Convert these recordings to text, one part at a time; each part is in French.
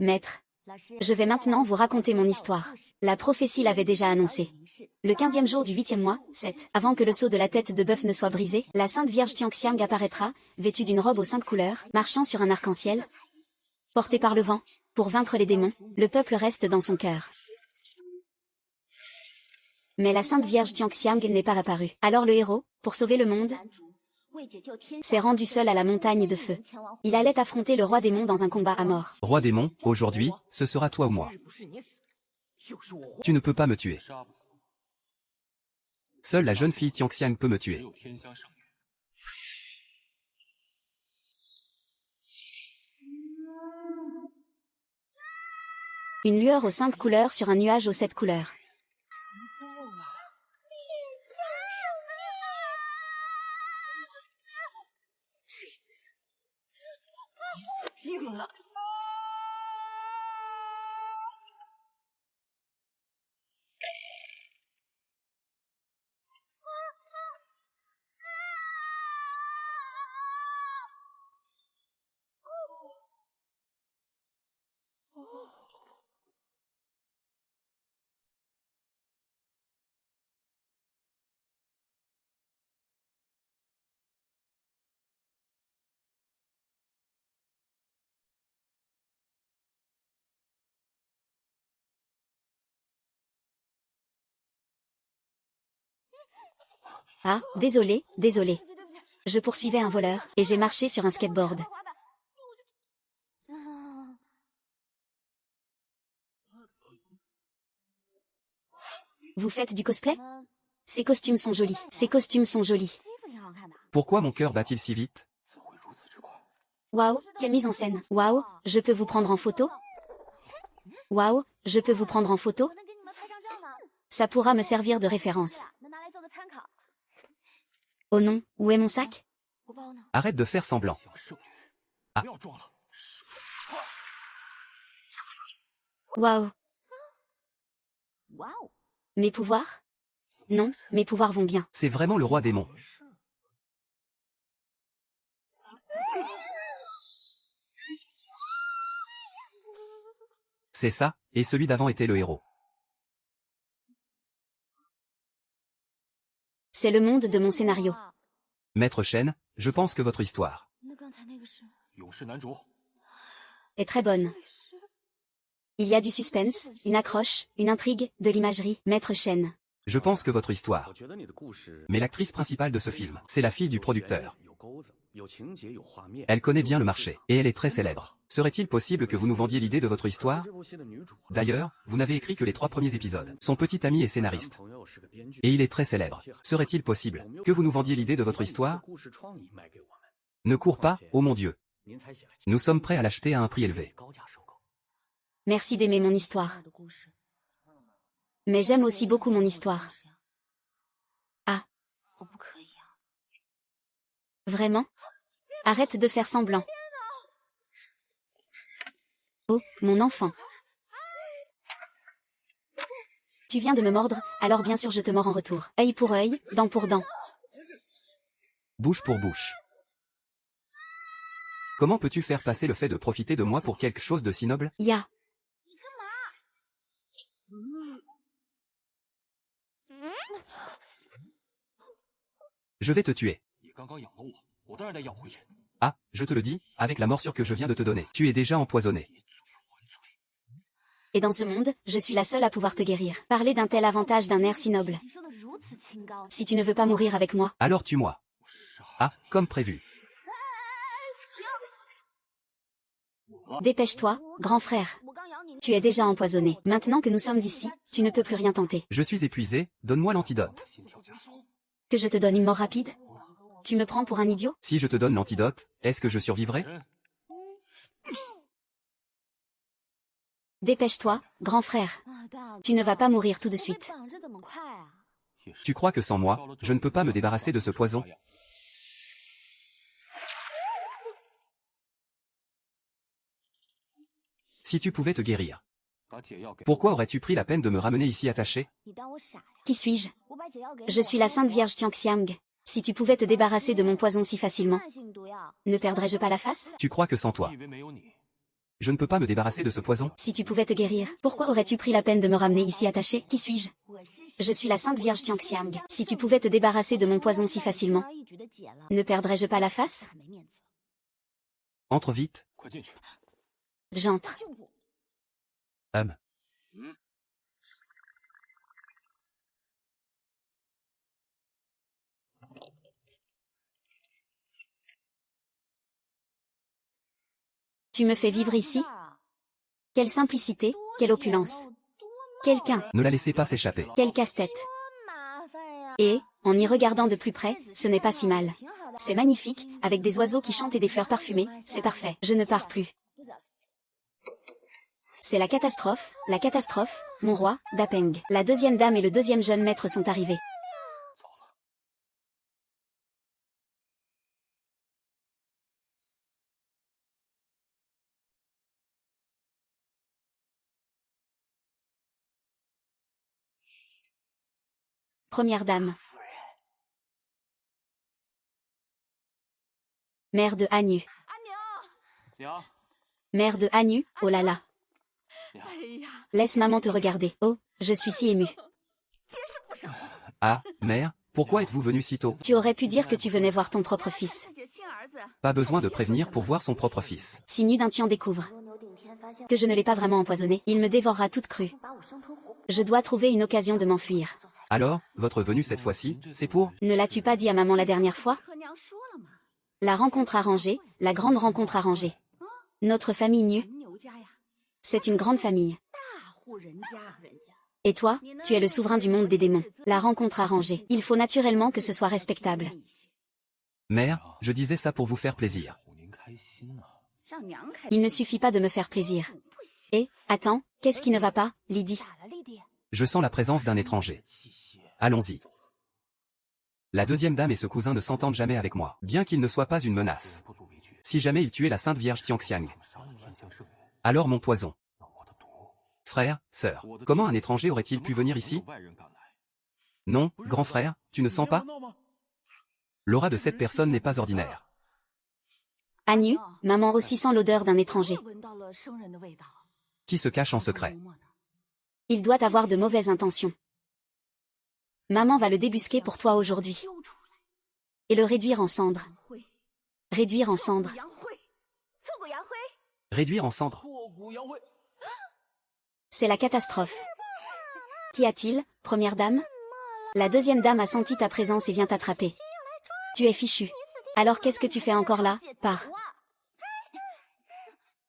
Maître, je vais maintenant vous raconter mon histoire. La prophétie l'avait déjà annoncé. Le 15e jour du 8e mois, 7, avant que le sceau de la tête de bœuf ne soit brisé, la Sainte Vierge Tianxiang apparaîtra, vêtue d'une robe aux 5 couleurs, marchant sur un arc-en-ciel, portée par le vent. Pour vaincre les démons, le peuple reste dans son cœur. Mais la Sainte Vierge Tianxiang n'est pas apparue. Alors le héros, pour sauver le monde, s'est rendu seul à la montagne de feu. Il allait affronter le roi démon dans un combat à mort. Roi démon, aujourd'hui, ce sera toi ou moi. Tu ne peux pas me tuer. Seule la jeune fille Tianxiang peut me tuer. Une lueur aux 5 couleurs sur un nuage aux 7 couleurs. Ah, désolé. Je poursuivais un voleur, et j'ai marché sur un skateboard. Vous faites du cosplay? Ces costumes sont jolis. Pourquoi mon cœur bat-il si vite? Waouh, quelle mise en scène. Waouh, je peux vous prendre en photo? Waouh, je peux vous prendre en photo? Ça pourra me servir de référence. Oh non, où est mon sac? Arrête de faire semblant. Ah, Waouh. Mes pouvoirs? Non, mes pouvoirs vont bien. c'est vraiment le roi démon. C'est ça, et celui d'avant était le héros. C'est le monde de mon scénario. Maître Shen, je pense que votre histoire Est très bonne. Il y a du suspense, une accroche, une intrigue, de l'imagerie. Maître Shen. Je pense que votre histoire. Mais l'actrice principale de ce film, c'est la fille du producteur. Elle connaît bien le marché, et elle est très célèbre. Serait-il possible que vous nous vendiez l'idée de votre histoire? D'ailleurs, vous n'avez écrit que les 3 premiers épisodes. Son petit ami est scénariste. Et il est très célèbre. Serait-il possible que vous nous vendiez l'idée de votre histoire? Ne cours pas, oh mon Dieu. Nous sommes prêts à l'acheter à un prix élevé. Merci d'aimer mon histoire. Mais j'aime aussi beaucoup mon histoire. Ah. Vraiment? Arrête de faire semblant. Oh, mon enfant. Tu viens de me mordre, alors bien sûr je te mords en retour. Œil pour œil, dent pour dent. Bouche pour bouche. Comment peux-tu faire passer le fait de profiter de moi pour quelque chose de si noble? Ya. Je vais te tuer. Ah, je te le dis, avec la morsure que je viens de te donner. Tu es déjà empoisonné. Et dans ce monde, je suis la seule à pouvoir te guérir. Parler d'un tel avantage d'un air si noble. Si tu ne veux pas mourir avec moi. Alors tue-moi. Ah, comme prévu. Dépêche-toi, grand frère. Tu es déjà empoisonné. Maintenant que nous sommes ici, tu ne peux plus rien tenter. Je suis épuisé, donne-moi l'antidote. Que je te donne une mort rapide? Tu me prends pour un idiot? Si je te donne l'antidote, est-ce que je survivrai? Dépêche-toi, grand frère. Tu ne vas pas mourir tout de suite. Tu crois que sans moi, je ne peux pas me débarrasser de ce poison? Si tu pouvais te guérir. Pourquoi aurais-tu pris la peine de me ramener ici attaché? Qui suis-je? Je suis la Sainte Vierge Tianxiang. Si tu pouvais te débarrasser de mon poison si facilement, ne perdrais-je pas la face? Tu crois que sans toi, Je ne peux pas me débarrasser de ce poison. Si tu pouvais te guérir, pourquoi aurais-tu pris la peine de me ramener ici attaché? Qui suis-je? Je suis la Sainte Vierge Tianxiang. Si tu pouvais te débarrasser de mon poison si facilement, ne perdrais-je pas la face? Entre vite. J'entre. Tu me fais vivre ici? Quelle simplicité, quelle opulence. Quelqu'un, Ne la laissez pas s'échapper. quel casse-tête. Et, en y regardant de plus près, ce n'est pas si mal. C'est magnifique, avec des oiseaux qui chantent et des fleurs parfumées, c'est parfait. Je ne pars plus. C'est la catastrophe, mon roi, Dapeng. La deuxième dame et le deuxième jeune maître sont arrivés. Première dame. Mère de Hanyu. Mère de Hanyu, oh là là. Laisse maman te regarder. Oh, je suis si émue. Ah, mère, pourquoi êtes-vous venue si tôt? Tu aurais pu dire que tu venais voir ton propre fils. Pas besoin de prévenir pour voir son propre fils. Si Nudin Tian découvre que je ne l'ai pas vraiment empoisonné, il me dévorera toute crue. Je dois trouver une occasion de m'enfuir. Alors, votre venue cette fois-ci, c'est pour... Ne l'as-tu pas dit à maman la dernière fois? La rencontre arrangée, la grande rencontre arrangée. Notre famille nue. C'est une grande famille. Et toi, tu es le souverain du monde des démons. La rencontre arrangée. Il faut naturellement que ce soit respectable. Mère, je disais ça pour vous faire plaisir. Il ne suffit pas de me faire plaisir. Et, attends, qu'est-ce qui ne va pas, Lydie? Je sens la présence d'un étranger. Allons-y. La deuxième dame et ce cousin ne s'entendent jamais avec moi, bien qu'il ne soit pas une menace. Si jamais il tuait la Sainte Vierge Tianxiang, alors mon poison. Frère, sœur, comment un étranger aurait-il pu venir ici? Non, grand frère, tu ne sens pas? L'aura de cette personne n'est pas ordinaire. Hanyu, maman aussi sent l'odeur d'un étranger. Qui se cache en secret? Il doit avoir de mauvaises intentions. Maman va le débusquer pour toi aujourd'hui. Et le réduire en cendres. Réduire en cendres. Réduire en cendres? C'est la catastrophe. Qu'y a-t-il, première dame? La deuxième dame a senti ta présence et vient t'attraper. Tu es fichu. Alors qu'est-ce que tu fais encore là?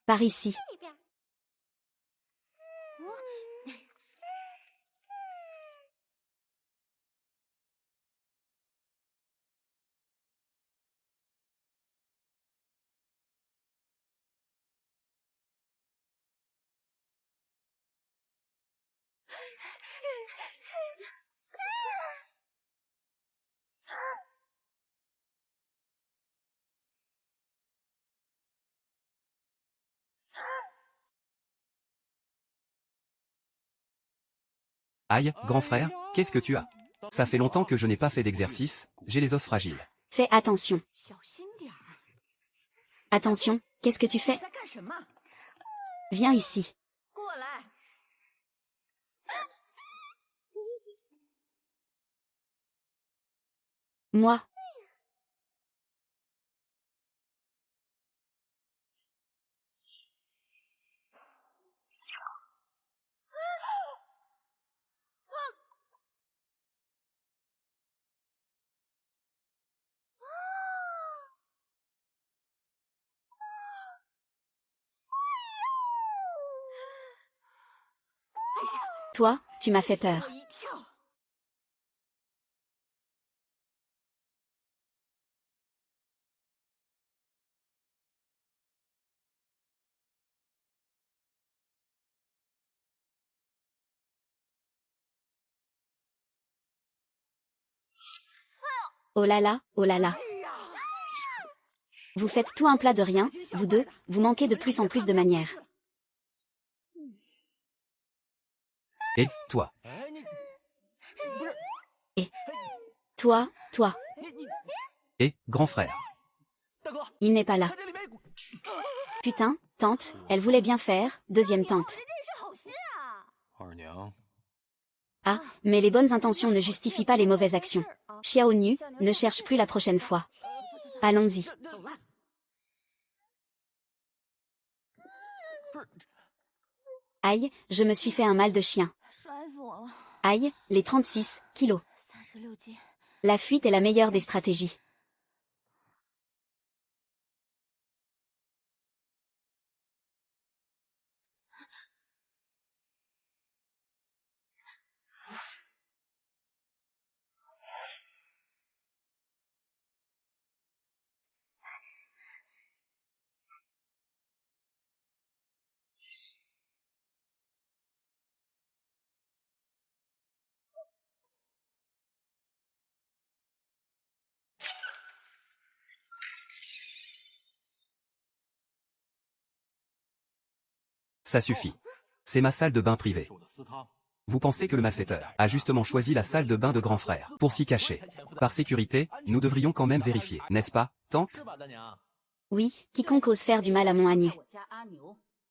Par ici. Aïe, grand frère, qu'est-ce que tu as? Ça fait longtemps que je n'ai pas fait d'exercice, j'ai les os fragiles. Fais attention. Attention, qu'est-ce que tu fais? Viens ici. Moi. Toi, tu m'as fait peur. Oh là là, oh là là. Vous faites tout un plat de rien, vous deux, vous manquez de plus en plus de manières. Et, toi? Toi. Et, grand frère? Il n'est pas là. Putain, Tante, elle voulait bien faire, deuxième tante. Ah, mais les bonnes intentions ne justifient pas les mauvaises actions. Xiao Nu, ne cherche plus la prochaine fois. Allons-y. Aïe, je me suis fait un mal de chien. Aïe, les 36 kilos. La fuite est la meilleure des stratégies. Ça suffit. C'est ma salle de bain privée. Vous pensez que le malfaiteur a justement choisi la salle de bain de grand frère pour s'y cacher. Par sécurité, nous devrions quand même vérifier, n'est-ce pas, tante? Oui, quiconque ose faire du mal à mon agneau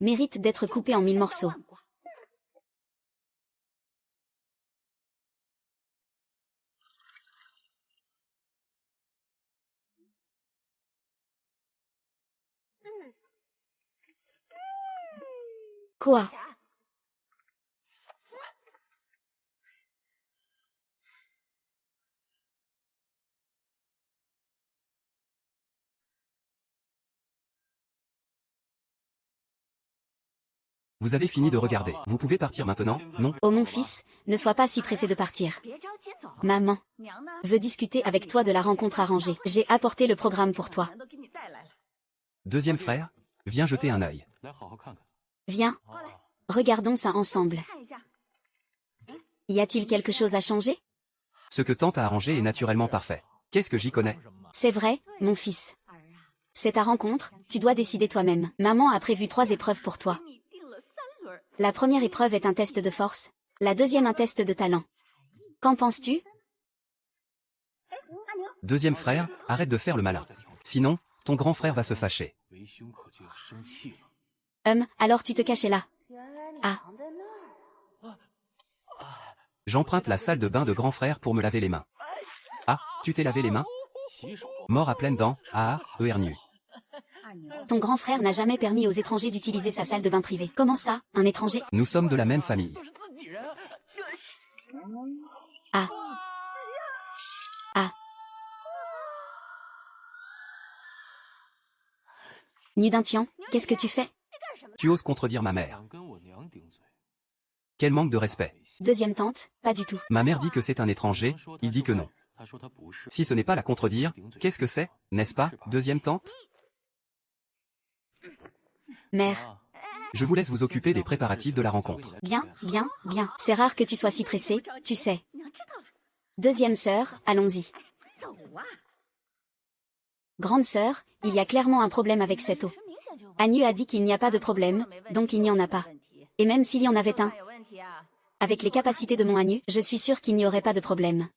mérite d'être coupé en 1000 morceaux. Quoi? Vous avez fini de regarder. Vous pouvez partir maintenant, non? Oh mon fils, ne sois pas si pressé de partir. Maman veut discuter avec toi de la rencontre arrangée. J'ai apporté le programme pour toi. Deuxième frère, viens jeter un œil. Viens, regardons ça ensemble. Y a-t-il quelque chose à changer? Ce que tante a arrangé est naturellement parfait. Qu'est-ce que j'y connais? C'est vrai, mon fils. C'est ta rencontre, tu dois décider toi-même. Maman a prévu 3 épreuves pour toi. La première épreuve est un test de force. La deuxième un test de talent. Qu'en penses-tu? Deuxième frère, arrête de faire le malin. Sinon, ton grand frère va se fâcher. Alors tu te cachais là. Ah, J'emprunte la salle de bain de grand frère pour me laver les mains. Ah, tu t'es lavé les mains? Mort à pleines dents, nu. ton grand frère n'a jamais permis aux étrangers d'utiliser sa salle de bain privée. Comment ça, un étranger? Nous sommes de la même famille. Ah. Ah. Nu d'un tian, qu'est-ce que tu fais? Tu oses contredire ma mère. Quel manque de respect. Deuxième tante, pas du tout. Ma mère dit que c'est un étranger, il dit que non. Si ce n'est pas la contredire, qu'est-ce que c'est, n'est-ce pas, deuxième tante? Mère. Je vous laisse vous occuper des préparatifs de la rencontre. Bien, bien, bien. C'est rare que tu sois si pressé, tu sais. Deuxième sœur, allons-y. Grande sœur, il y a clairement un problème avec cette eau. Agnew a dit qu'il n'y a pas de problème, donc il n'y en a pas. Et même s'il y en avait un, avec les capacités de mon Agnew, je suis sûre qu'il n'y aurait pas de problème.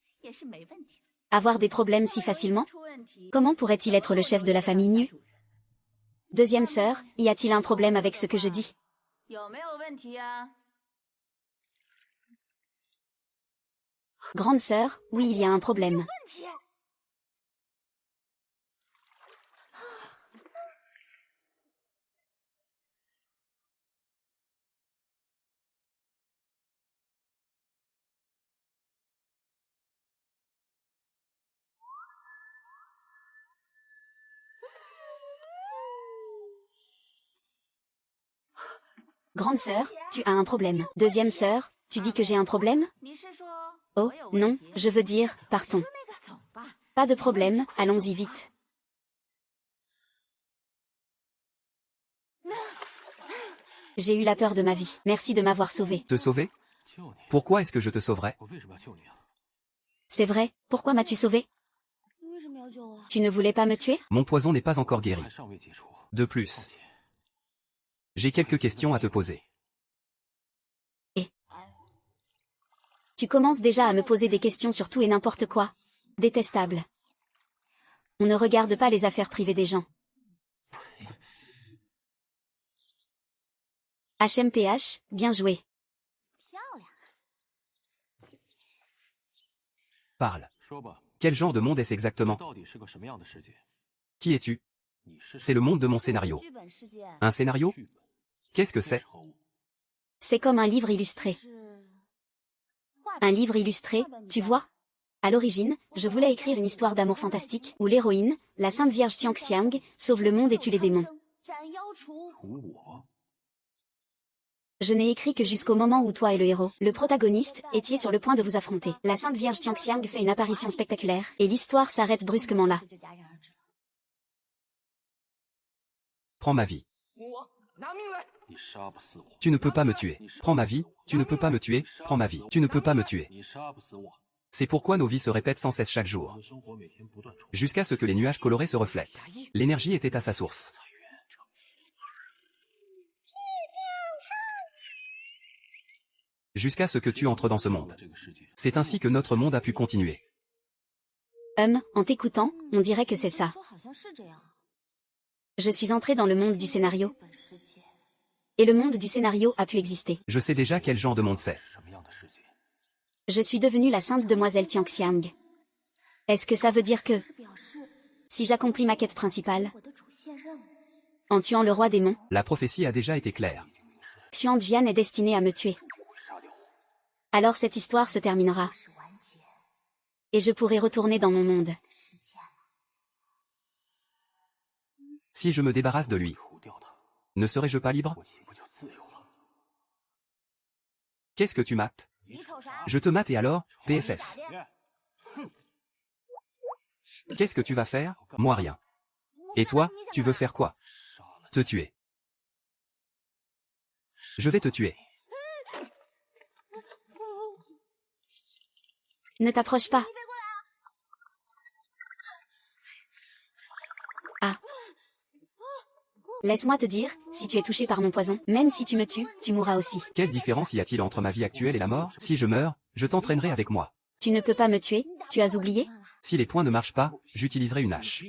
Avoir des problèmes si facilement? Comment pourrait-il être le chef de la famille nue? Deuxième sœur, y a-t-il un problème avec ce que je dis? Grande sœur, oui, il y a un problème. Grande sœur, tu as un problème. Deuxième sœur, tu dis que j'ai un problème? Oh, non, je veux dire, partons. Pas de problème, allons-y vite. J'ai eu la peur de ma vie. Merci de m'avoir sauvé. Te sauver? Pourquoi est-ce que je te sauverais? C'est vrai, pourquoi m'as-tu sauvé? Tu ne voulais pas me tuer? Mon poison n'est pas encore guéri. De plus, j'ai quelques questions à te poser. Tu commences déjà à me poser des questions sur tout et n'importe quoi. Détestable. On ne regarde pas les affaires privées des gens. HMPH, bien joué. Parle. Quel genre de monde est-ce exactement? Qui es-tu? C'est le monde de mon scénario. Un scénario? Qu'est-ce que c'est? C'est comme un livre illustré. Un livre illustré, tu vois? À l'origine, je voulais écrire une histoire d'amour fantastique, où l'héroïne, la Sainte Vierge Tianxiang, sauve le monde et tue les démons. Je n'ai écrit que jusqu'au moment où toi et le héros, le protagoniste, étiez sur le point de vous affronter. La Sainte Vierge Tianxiang fait une apparition spectaculaire, et l'histoire s'arrête brusquement là. Prends ma vie. Tu ne peux pas me tuer. Prends ma vie, tu ne peux pas me tuer, prends ma vie. Tu ne peux pas me tuer. C'est pourquoi nos vies se répètent sans cesse chaque jour. Jusqu'à ce que les nuages colorés se reflètent. L'énergie était à sa source. Jusqu'à ce que tu entres dans ce monde. C'est ainsi que notre monde a pu continuer. En t'écoutant, on dirait que c'est ça. Je suis entrée dans le monde du scénario. Et le monde du scénario a pu exister. Je sais déjà quel genre de monde c'est. Je suis devenue la sainte demoiselle Tianxiang. Est-ce que ça veut dire que, si j'accomplis ma quête principale, en tuant le roi démon, La prophétie a déjà été claire. Xuanjian est destiné à me tuer? Alors cette histoire se terminera. Et je pourrai retourner dans mon monde. Si je me débarrasse de lui, ne serai-je pas libre? Qu'est-ce que tu mates? Je te mate et alors, PFF. Qu'est-ce que tu vas faire? Moi rien. Et toi, tu veux faire quoi? Te tuer. Je vais te tuer. Ne t'approche pas. Ah. Laisse-moi te dire, si tu es touché par mon poison, même si tu me tues, tu mourras aussi. Quelle différence y a-t-il entre ma vie actuelle et la mort? Si je meurs, je t'entraînerai avec moi. Tu ne peux pas me tuer, tu as oublié? Si les poings ne marchent pas, j'utiliserai une hache.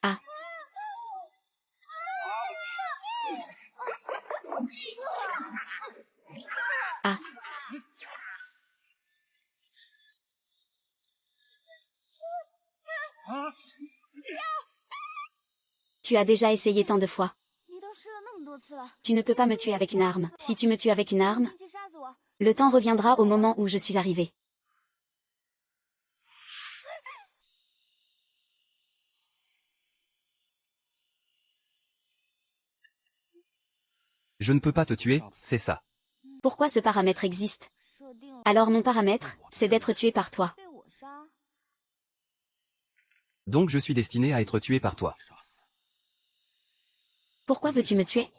Ah. Ah. Tu as déjà essayé tant de fois. Tu ne peux pas me tuer avec une arme. Si tu me tues avec une arme, le temps reviendra au moment où je suis arrivé. Je ne peux pas te tuer, c'est ça. Pourquoi ce paramètre existe? Alors mon paramètre, c'est d'être tué par toi. Donc je suis destiné à être tué par toi. Pourquoi veux-tu me tuer?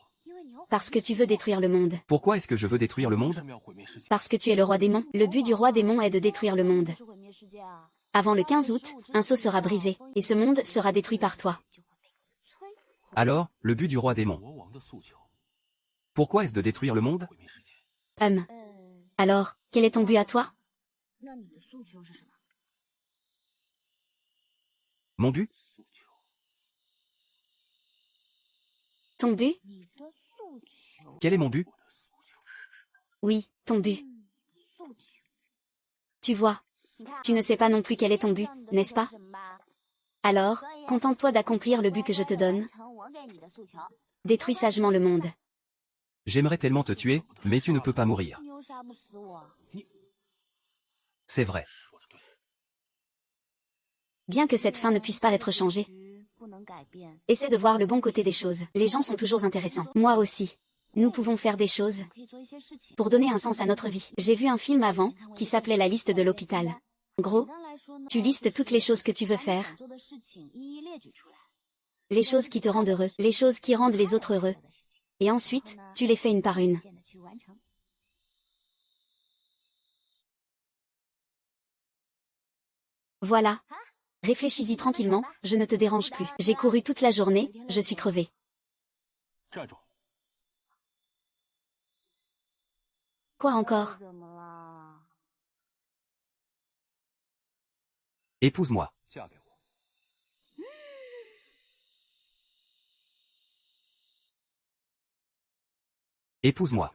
Parce que tu veux détruire le monde. Pourquoi est-ce que je veux détruire le monde? Parce que tu es le roi démon. Le but du roi démon est de détruire le monde. Avant le 15 août, un sceau sera brisé, et ce monde sera détruit par toi. Alors, le but du roi démon. Pourquoi est-ce de détruire le monde? Alors, quel est ton but à toi? Mon but? Ton but? Quel est mon but? Oui, ton but. Tu vois, tu ne sais pas non plus quel est ton but, n'est-ce pas? Alors, contente-toi d'accomplir le but que je te donne. Détruis sagement le monde. J'aimerais tellement te tuer, mais tu ne peux pas mourir. C'est vrai. Bien que cette fin ne puisse pas être changée, essaie de voir le bon côté des choses. Les gens sont toujours intéressants. Moi aussi. Nous pouvons faire des choses pour donner un sens à notre vie. J'ai vu un film avant, qui s'appelait La liste de l'hôpital. En gros, Tu listes toutes les choses que tu veux faire, les choses qui te rendent heureux, les choses qui rendent les autres heureux. Et ensuite, tu les fais une par une. Voilà. Réfléchis-y tranquillement, je ne te dérange plus. J'ai couru toute la journée, je suis crevée. Quoi encore? Épouse-moi. Épouse-moi.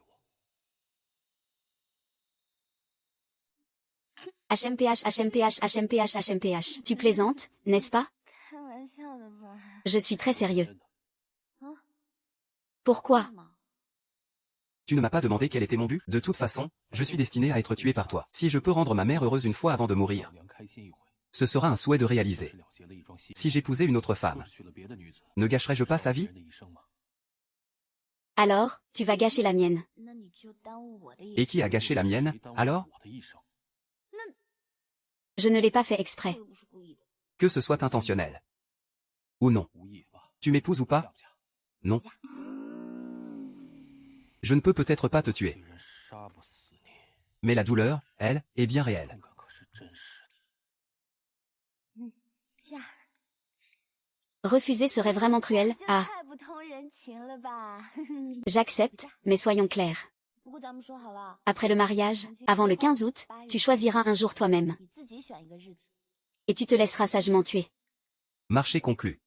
HMPH, HMPH, HMPH, HMPH. Tu plaisantes, n'est-ce pas? Je suis très sérieux. Pourquoi? Tu ne m'as pas demandé quel était mon but. De toute façon, je suis destiné à être tué par toi. Si je peux rendre ma mère heureuse une fois avant de mourir, ce sera un souhait de réaliser. Si j'épousais une autre femme, ne gâcherais-je pas sa vie? Alors, tu vas gâcher la mienne. Et qui a gâché la mienne, alors? Je ne l'ai pas fait exprès. Que ce soit intentionnel. Ou non. Tu m'épouses ou pas? Non. Je ne peux peut-être pas te tuer. Mais la douleur, elle, est bien réelle. Refuser serait vraiment cruel. Ah. J'accepte, mais soyons clairs. Après le mariage, avant le 15 août, tu choisiras un jour toi-même. Et tu te laisseras sagement tuer. Marché conclu.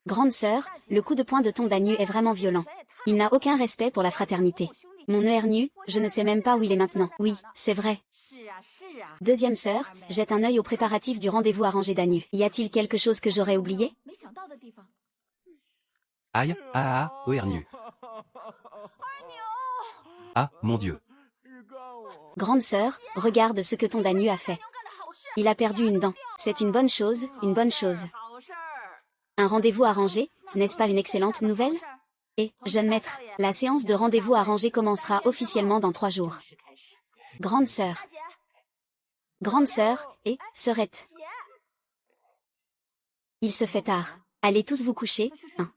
Grande sœur, le coup de poing de ton Danu est vraiment violent. Il n'a aucun respect pour la fraternité. Mon ERNU, je ne sais même pas où il est maintenant. Oui, c'est vrai. Deuxième sœur, jette un œil aux préparatifs du rendez-vous arrangé d'Anu. Y a-t-il quelque chose que j'aurais oublié? Aïe, ORNU. Ah, mon Dieu. Grande sœur, regarde ce que ton Danu a fait. Il a perdu une dent. C'est une bonne chose, une bonne chose. Un rendez-vous arrangé, n'est-ce pas une excellente nouvelle? Et, jeune maître, la séance de rendez-vous arrangé commencera officiellement dans 3 jours. Grande sœur. Grande sœur, et, sœurette. Il se fait tard. Allez tous vous coucher, hein.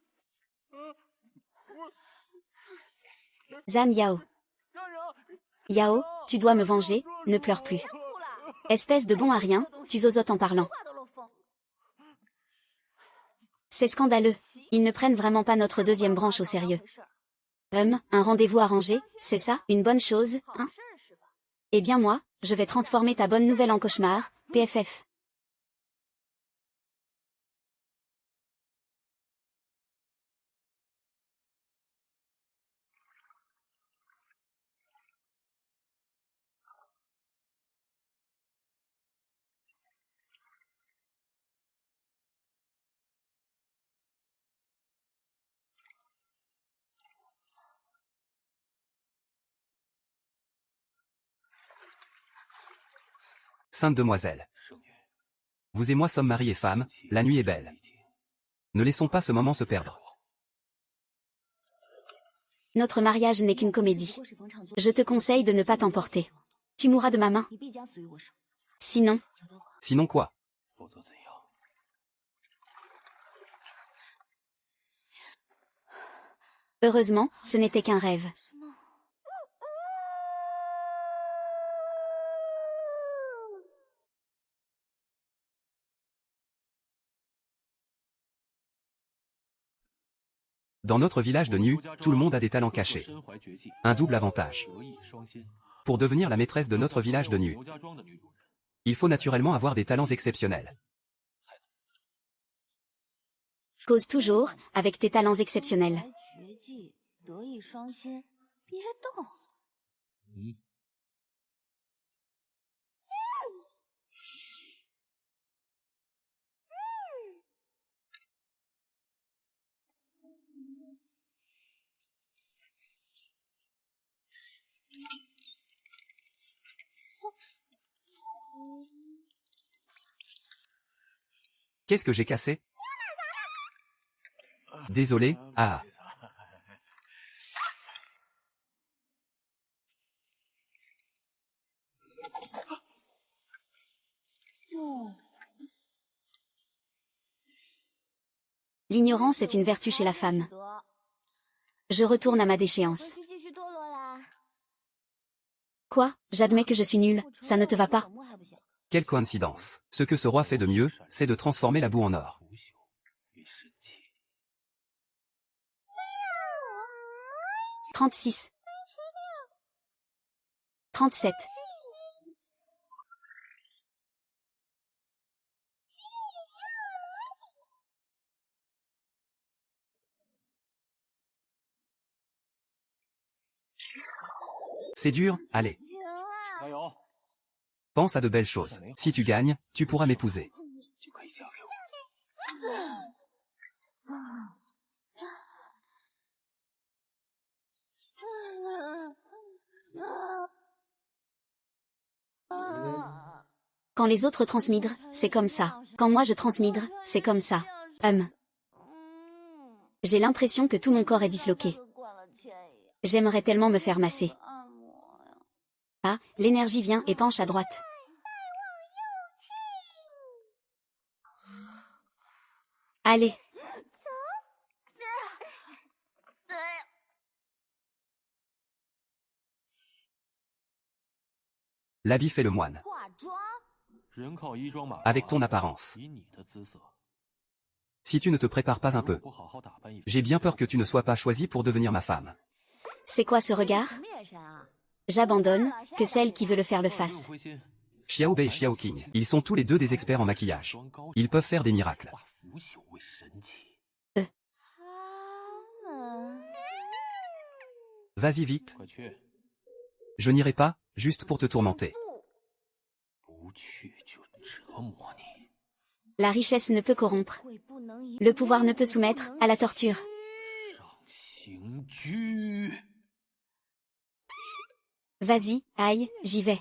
Zam Yao. Yao, tu dois me venger, ne pleure plus. Espèce de bon à rien, tu zozotes en parlant. C'est scandaleux. Ils ne prennent vraiment pas notre deuxième branche au sérieux. Un rendez-vous arrangé, c'est ça, une bonne chose, hein? Eh bien moi, je vais transformer ta bonne nouvelle en cauchemar, PFF. Sainte demoiselle. Vous et moi sommes mari et femme, la nuit est belle. Ne laissons pas ce moment se perdre. Notre mariage n'est qu'une comédie. Je te conseille de ne pas t'emporter. Tu mourras de ma main. Sinon, Sinon quoi? heureusement, ce n'était qu'un rêve. Dans notre village de Nu, tout le monde a des talents cachés. Un double avantage. Pour devenir la maîtresse de notre village de Nu, il faut naturellement avoir des talents exceptionnels. Cause toujours, avec tes talents exceptionnels. Qu'est-ce que j'ai cassé? Désolé, ah. L'ignorance est une vertu chez la femme. Je retourne à ma déchéance. Quoi? J'admets que je suis nulle, ça ne te va pas? Quelle coïncidence. Ce que ce roi fait de mieux, c'est de transformer la boue en or. 36. 37. C'est dur, allez. Pense à de belles choses. Si tu gagnes, tu pourras m'épouser. Quand les autres transmigrent, c'est comme ça. Quand moi je transmigre, c'est comme ça. J'ai l'impression que tout mon corps est disloqué. J'aimerais tellement me faire masser. Ah, l'énergie vient et penche à droite. Allez. L'habit fait le moine. Avec ton apparence. Si tu ne te prépares pas un peu, j'ai bien peur que tu ne sois pas choisi pour devenir ma femme. C'est quoi ce regard? J'abandonne, que celle qui veut le faire le fasse. Xiao Bei et Xiao Qing, ils sont tous les deux des experts en maquillage. Ils peuvent faire des miracles. Vas-y vite. Je n'irai pas, juste pour te tourmenter. La richesse ne peut corrompre. Le pouvoir ne peut soumettre à la torture. Vas-y, aïe, j'y vais.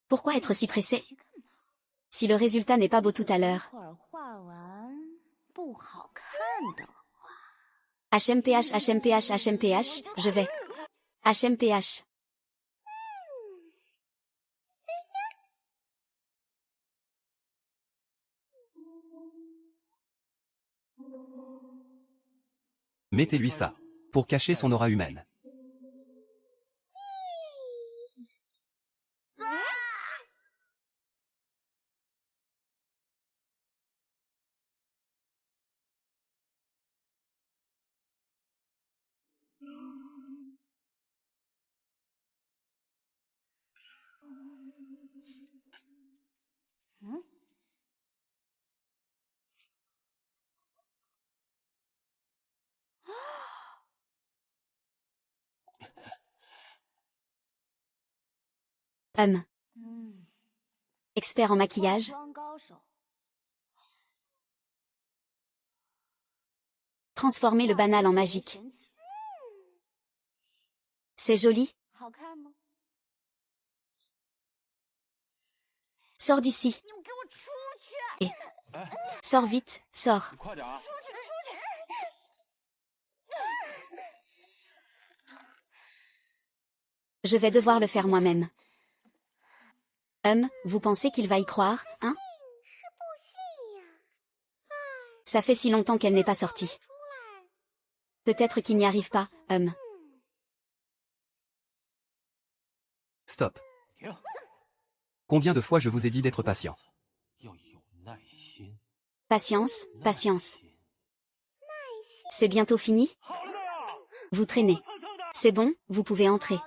Pourquoi être si pressé? Si le résultat n'est pas beau tout à l'heure. HMPH, HMPH, HMPH, je vais. HMPH. Mettez-lui ça. Pour cacher son aura humaine. Expert en maquillage. Transformer le banal en magique. C'est joli. Sors d'ici. Et... Sors vite, sors. Je vais devoir le faire moi-même. Vous pensez qu'il va y croire, hein? Ça fait si longtemps qu'elle n'est pas sortie. Peut-être qu'il n'y arrive pas, Stop. Combien de fois je vous ai dit d'être patient? Patience, patience. C'est bientôt fini? Vous traînez. C'est bon, vous pouvez entrer.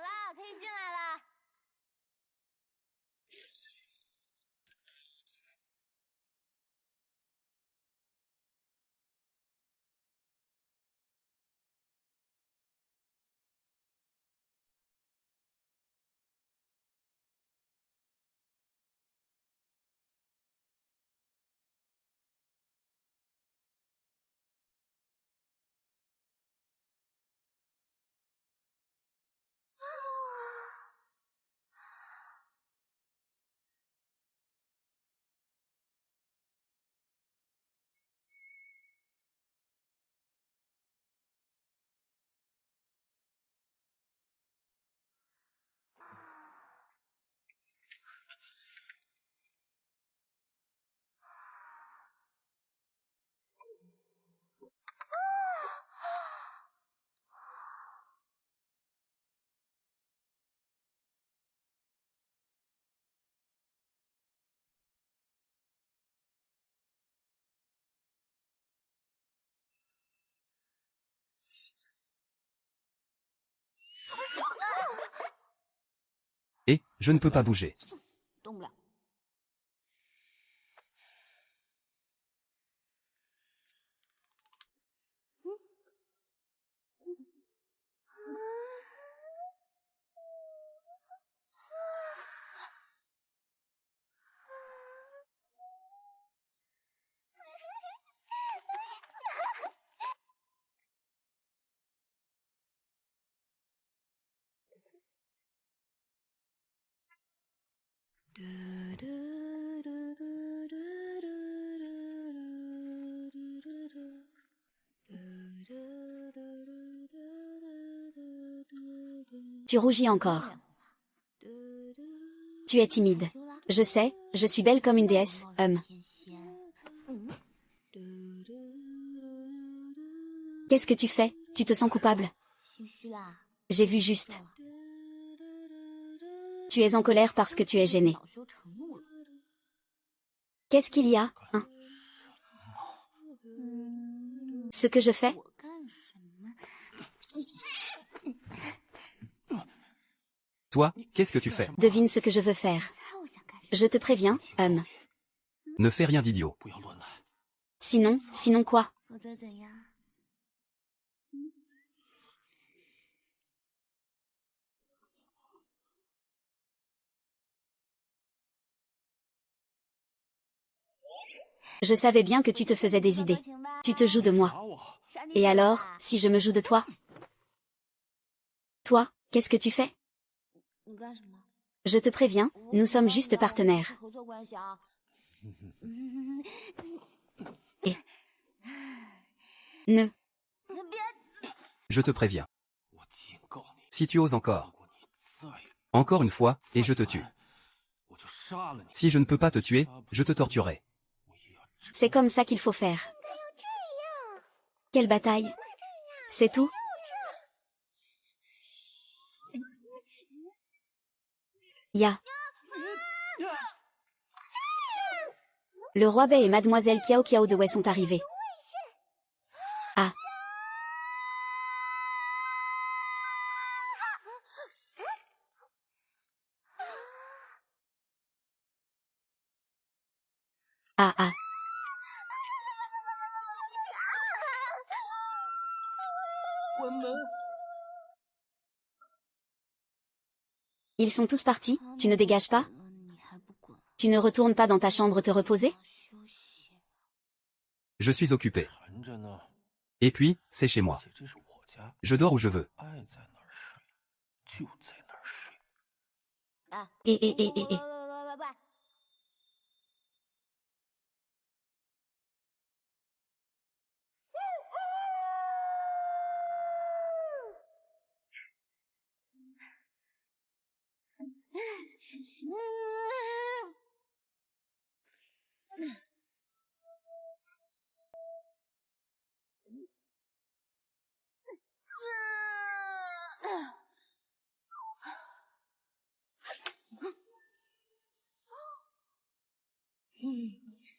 Et, je ne peux pas bouger. Tu rougis encore. Tu es timide. Je sais, je suis belle comme une déesse, Qu'est-ce que tu fais? Tu te sens coupable? J'ai vu juste. Tu es en colère parce que tu es gêné. Qu'est-ce qu'il y a, hein? Ce que je fais? Toi, qu'est-ce que tu fais? Devine ce que je veux faire. Je te préviens, Ne fais rien d'idiot. Sinon quoi? Je savais bien que tu te faisais des idées. Tu te joues de moi. Et alors, si je me joue de toi? Toi, qu'est-ce que tu fais? Je te préviens, nous sommes juste partenaires. Et... Ne. Je te préviens. Si tu oses encore une fois, et je te tue. Si je ne peux pas te tuer, je te torturerai. C'est comme ça qu'il faut faire. Quelle bataille? C'est tout? Ya. Le roi Bei et mademoiselle Kiao Kiao de Wei sont arrivés. Ah. Ah ah. Ils sont tous partis, tu ne dégages pas? Tu ne retournes pas dans ta chambre te reposer? Je suis occupé. Et puis, c'est chez moi. Je dors où je veux. Et.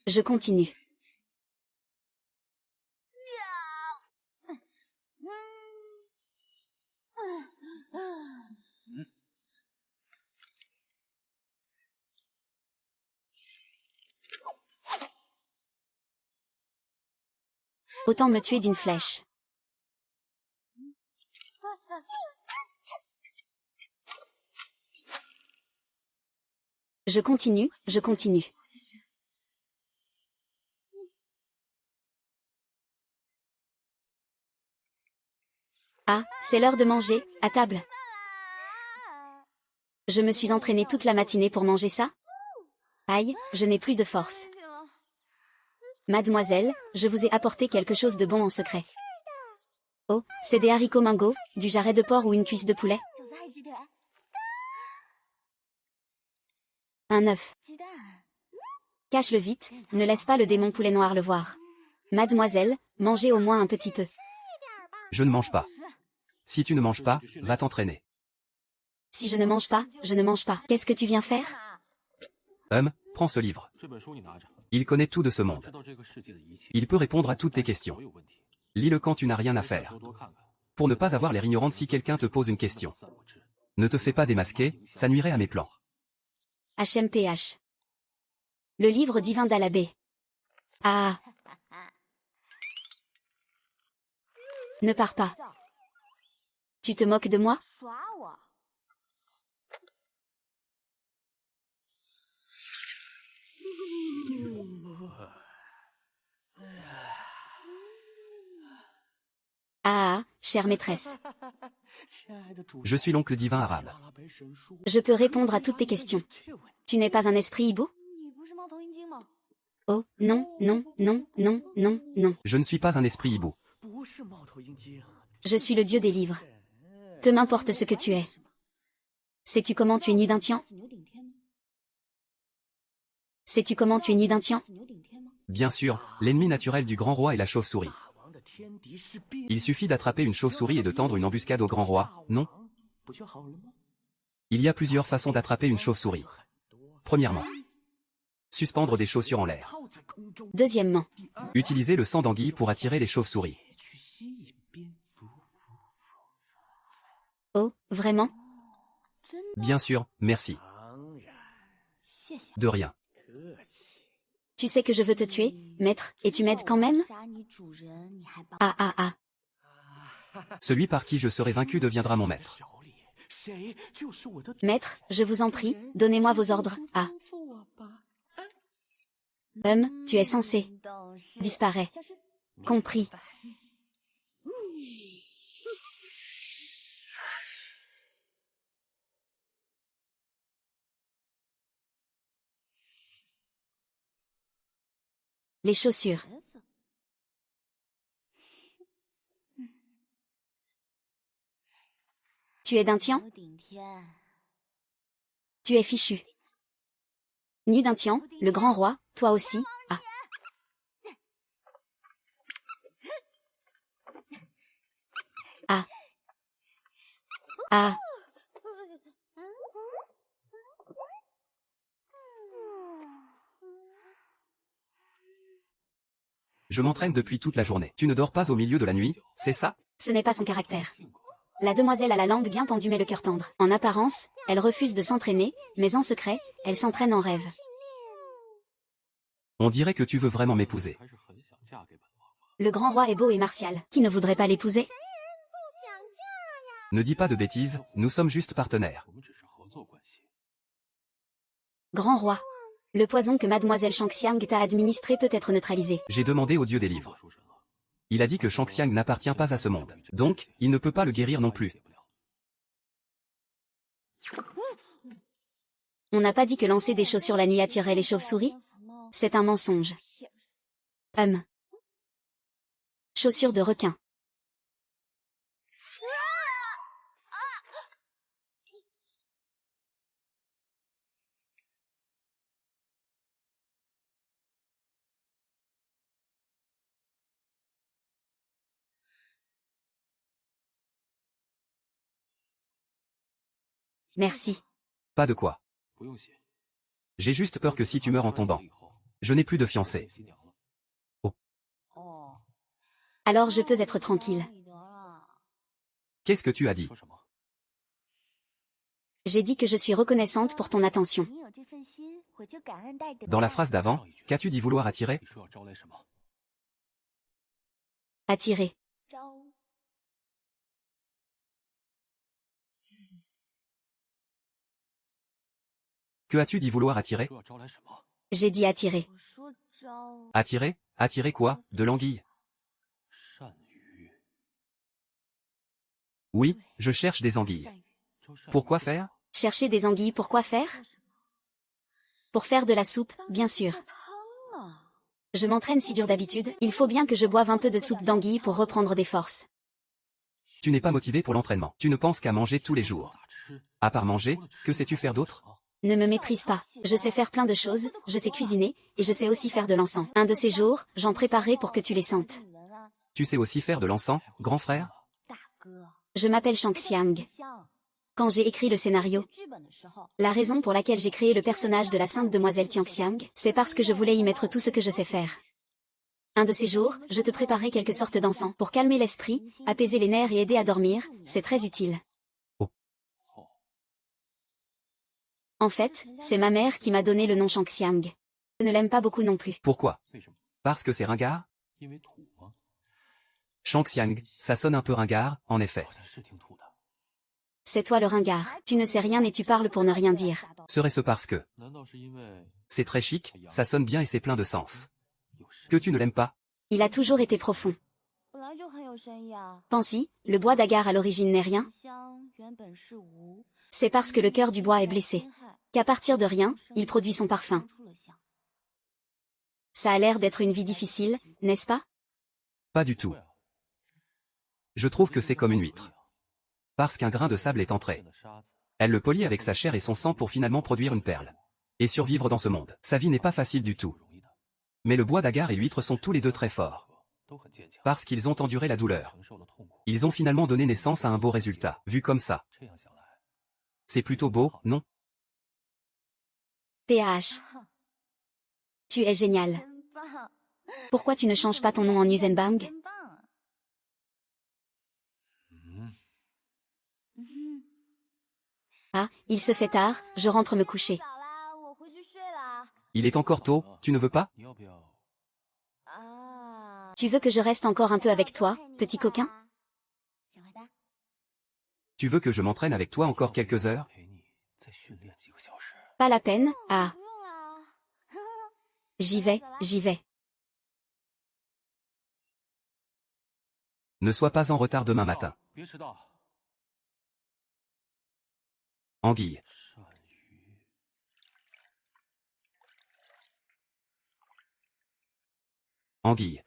Je continue. Autant me tuer d'une flèche. Je continue. Ah, c'est l'heure de manger, à table. Je me suis entraînée toute la matinée pour manger ça. Aïe, je n'ai plus de force. Mademoiselle, je vous ai apporté quelque chose de bon en secret. Oh, c'est des haricots mango, du jarret de porc ou une cuisse de poulet? Un œuf. Cache-le vite, ne laisse pas le démon poulet noir le voir. Mademoiselle, mangez au moins un petit peu. Je ne mange pas. Si tu ne manges pas, va t'entraîner. Si je ne mange pas, je ne mange pas. Qu'est-ce que tu viens faire? Prends ce livre. Il connaît tout de ce monde. Il peut répondre à toutes tes questions. Lis-le quand tu n'as rien à faire. Pour ne pas avoir l'air ignorante si quelqu'un te pose une question. Ne te fais pas démasquer, ça nuirait à mes plans. HMPH. Le livre divin d'Alabé. Ah. Ne pars pas. Tu te moques de moi? Ah, chère maîtresse. Je suis l'oncle divin arabe. Je peux répondre à toutes tes questions. Tu n'es pas un esprit hibou? Oh, non, non, non, non, non, non. Je ne suis pas un esprit hibou. Je suis le dieu des livres. Peu m'importe ce que tu es. Sais-tu comment tu es nu d'un tian? Sais-tu comment tu es nu d'un tian? Bien sûr, l'ennemi naturel du grand roi est la chauve-souris. Il suffit d'attraper une chauve-souris et de tendre une embuscade au grand roi, non? Il y a plusieurs façons d'attraper une chauve-souris. Premièrement, suspendre des chaussures en l'air. Deuxièmement, Utiliser le sang d'anguille pour attirer les chauves-souris. oh, vraiment? Bien sûr, merci. De rien. Tu sais que je veux te tuer, maître, et tu m'aides quand même? Ah ah ah. Celui par qui je serai vaincu deviendra mon maître. Maître, je vous en prie, donnez-moi vos ordres. Ah. Tu es censé. Disparaît. Compris. Les chaussures. Tu es d'un tian? Tu es fichu. Nu d'un tian, le grand roi, toi aussi, ah. Ah. Ah. Je m'entraîne depuis toute la journée. Tu ne dors pas au milieu de la nuit, c'est ça? Ce n'est pas son caractère. La demoiselle a la langue bien pendue mais le cœur tendre. En apparence, elle refuse de s'entraîner, mais en secret, elle s'entraîne en rêve. On dirait que tu veux vraiment m'épouser. Le grand roi est beau et martial. Qui ne voudrait pas l'épouser? Ne dis pas de bêtises, nous sommes juste partenaires. Grand roi. Le poison que mademoiselle Shangxiang t'a administré peut être neutralisé. J'ai demandé au dieu des livres. Il a dit que Shangxiang n'appartient pas à ce monde. Donc, il ne peut pas le guérir non plus. On n'a pas dit que lancer des chaussures la nuit attirait les chauves-souris? C'est un mensonge. Chaussures de requin. Merci. Pas de quoi. J'ai juste peur que si tu meurs en tombant. Je n'ai plus de fiancé. Oh. Alors je peux être tranquille. Qu'est-ce que tu as dit? J'ai dit que je suis reconnaissante pour ton attention. Dans la phrase d'avant, qu'as-tu dit vouloir attirer? Attirer. Que as-tu dit vouloir attirer? J'ai dit attirer. Attirer? Attirer quoi? De l'anguille? Oui, je cherche des anguilles. Pourquoi faire? Chercher des anguilles pour quoi faire? Pour faire de la soupe, bien sûr. Je m'entraîne si dur d'habitude, il faut bien que je boive un peu de soupe d'anguille pour reprendre des forces. Tu n'es pas motivé pour l'entraînement. Tu ne penses qu'à manger tous les jours. À part manger, que sais-tu faire d'autre? Ne me méprise pas. Je sais faire plein de choses, je sais cuisiner, et je sais aussi faire de l'encens. Un de ces jours, j'en préparerai pour que tu les sentes. Tu sais aussi faire de l'encens, grand frère? Je m'appelle Shangxiang. Quand j'ai écrit le scénario, la raison pour laquelle j'ai créé le personnage de la sainte demoiselle Tianxiang, c'est parce que je voulais y mettre tout ce que je sais faire. Un de ces jours, je te préparerai quelque sorte d'encens pour calmer l'esprit, apaiser les nerfs et aider à dormir, c'est très utile. En fait, c'est ma mère qui m'a donné le nom Shangxiang. Je ne l'aime pas beaucoup non plus. Pourquoi? Parce que c'est ringard? Shangxiang, ça sonne un peu ringard, en effet. C'est toi le ringard. Tu ne sais rien et tu parles pour ne rien dire. Serait-ce parce que c'est très chic, ça sonne bien et c'est plein de sens. Que tu ne l'aimes pas? Il a toujours été profond. Pansy, le bois d'agar à l'origine n'est rien. C'est parce que le cœur du bois est blessé. Qu'à partir de rien, il produit son parfum. Ça a l'air d'être une vie difficile, n'est-ce pas? Pas du tout. Je trouve que c'est comme une huître. Parce qu'un grain de sable est entré. Elle le polit avec sa chair et son sang pour finalement produire une perle. Et survivre dans ce monde. Sa vie n'est pas facile du tout. Mais le bois d'agar et l'huître sont tous les deux très forts. Parce qu'ils ont enduré la douleur. Ils ont finalement donné naissance à un beau résultat. Vu comme ça. C'est plutôt beau, non? PAH. Tu es génial. Pourquoi tu ne changes pas ton nom en Yuzenbang? Ah, il se fait tard, je rentre me coucher. Il est encore tôt, tu ne veux pas? Tu veux que je reste encore un peu avec toi, petit coquin? Tu veux que je m'entraîne avec toi encore quelques heures? Pas la peine, ah. J'y vais, j'y vais. Ne sois pas en retard demain matin. Anguille. Anguille.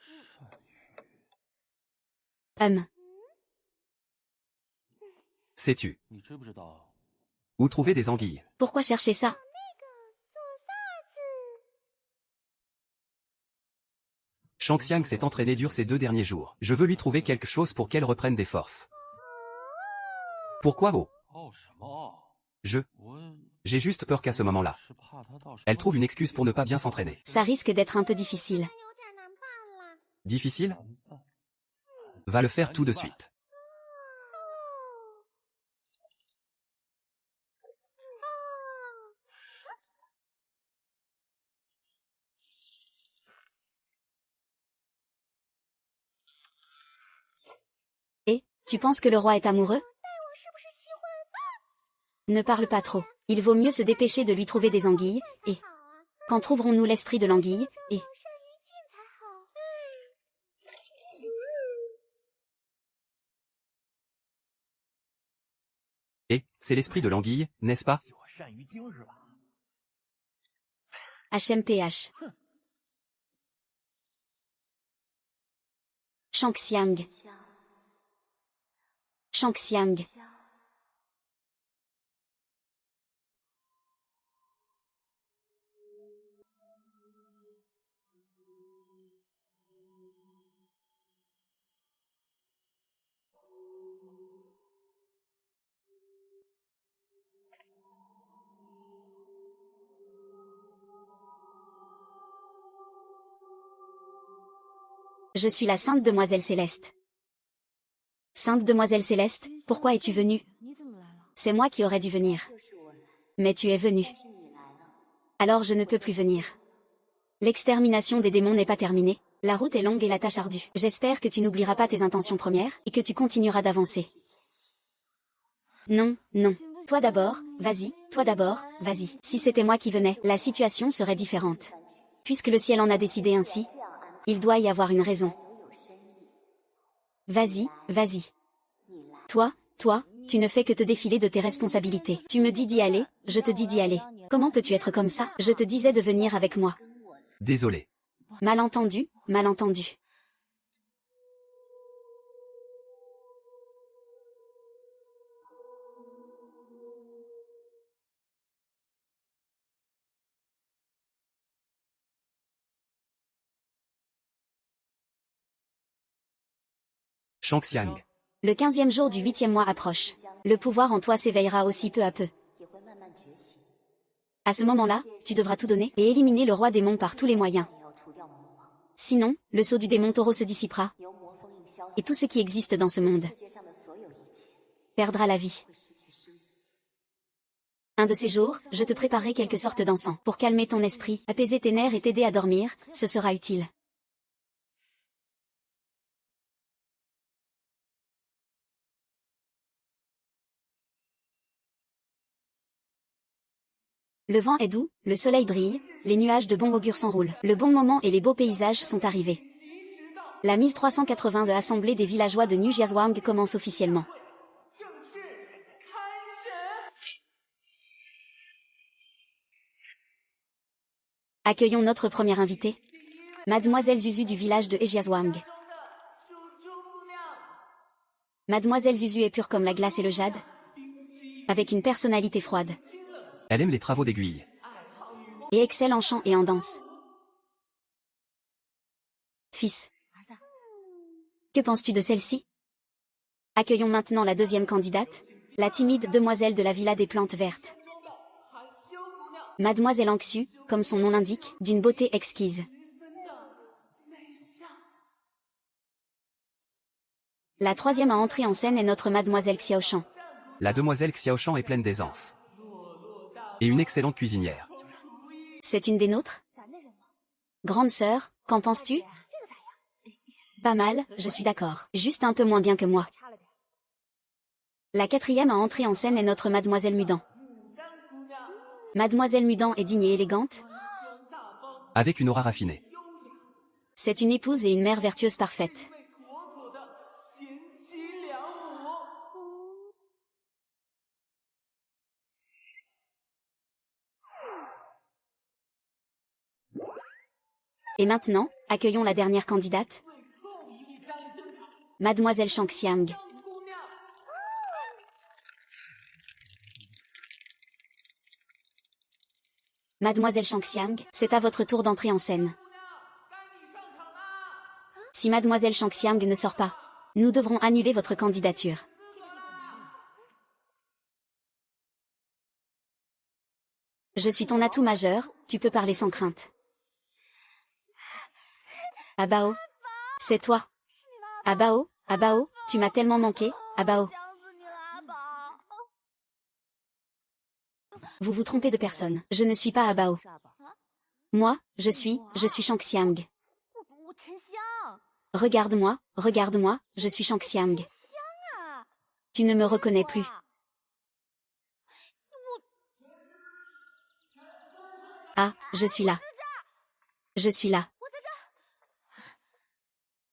Sais-tu où trouver des anguilles? Pourquoi chercher ça? Shangxiang s'est entraînée dur ces 2 derniers jours. Je veux lui trouver quelque chose pour qu'elle reprenne des forces. Pourquoi J'ai juste peur qu'à ce moment-là, elle trouve une excuse pour ne pas bien s'entraîner. Ça risque d'être un peu difficile. Difficile? Va le faire tout de suite. Et, tu penses que le roi est amoureux? Ne parle pas trop. Il vaut mieux se dépêcher de lui trouver des anguilles, et... Quand trouverons-nous l'esprit de l'anguille, et... Et, c'est l'esprit de l'anguille, n'est-ce pas? HMPH. Shangxiang. Shangxiang. Je suis la Sainte Demoiselle Céleste. Sainte Demoiselle Céleste, pourquoi es-tu venue? C'est moi qui aurais dû venir. Mais tu es venue. Alors je ne peux plus venir. L'extermination des démons n'est pas terminée. La route est longue et la tâche ardue. J'espère que tu n'oublieras pas tes intentions premières, et que tu continueras d'avancer. Non, non. Toi d'abord, vas-y, toi d'abord, vas-y. Si c'était moi qui venais, la situation serait différente. Puisque le ciel en a décidé ainsi, il doit y avoir une raison. Vas-y, vas-y. Toi, tu ne fais que te défiler de tes responsabilités. Tu me dis d'y aller, je te dis d'y aller. Comment peux-tu être comme ça? Je te disais de venir avec moi. Désolé. Malentendu, malentendu. Shangxiang. Le 15e jour du 8e mois approche. Le pouvoir en toi s'éveillera aussi peu à peu. À ce moment-là, tu devras tout donner et éliminer le roi démon par tous les moyens. Sinon, le sceau du démon taureau se dissipera. Et tout ce qui existe dans ce monde perdra la vie. Un de ces jours, je te préparerai quelque sorte d'encens. Pour calmer ton esprit, apaiser tes nerfs et t'aider à dormir, ce sera utile. Le vent est doux, le soleil brille, les nuages de bon augure s'enroulent. Le bon moment et les beaux paysages sont arrivés. La 1382 Assemblée des villageois de New Jiazhuang commence officiellement. Accueillons notre première invitée. Mademoiselle Zuzu du village de Hejiazhuang. Mademoiselle Zuzu est pure comme la glace et le jade, avec une personnalité froide, Elle aime les travaux d'aiguille. et excelle en chant et en danse. Fils, que penses-tu de celle-ci? Accueillons maintenant la deuxième candidate, la timide demoiselle de la villa des plantes vertes. Mademoiselle Anxu, comme son nom l'indique, d'une beauté exquise. La troisième à entrer en scène est notre Mademoiselle Xiaoshan. La demoiselle Xiaoshan est pleine d'aisance. Et une excellente cuisinière. C'est une des nôtres? Grande sœur, qu'en penses-tu? Pas mal, je suis d'accord. Juste un peu moins bien que moi. La quatrième à entrer en scène est notre Mademoiselle Mudan. Mademoiselle Mudan est digne et élégante. Avec une aura raffinée. C'est une épouse et une mère vertueuse parfaite. Et maintenant, accueillons la dernière candidate, Mademoiselle Shangxiang. Mademoiselle Shangxiang, c'est à votre tour d'entrer en scène. Si Mademoiselle Shangxiang ne sort pas, nous devrons annuler votre candidature. Je suis ton atout majeur, tu peux parler sans crainte. Abao, c'est toi. Abao, Abao, tu m'as tellement manqué, Abao. Vous vous trompez de personne, je ne suis pas Abao. Moi, je suis Shangxiang. Regarde-moi, regarde-moi, je suis Shangxiang. Tu ne me reconnais plus. Ah, je suis là. Je suis là.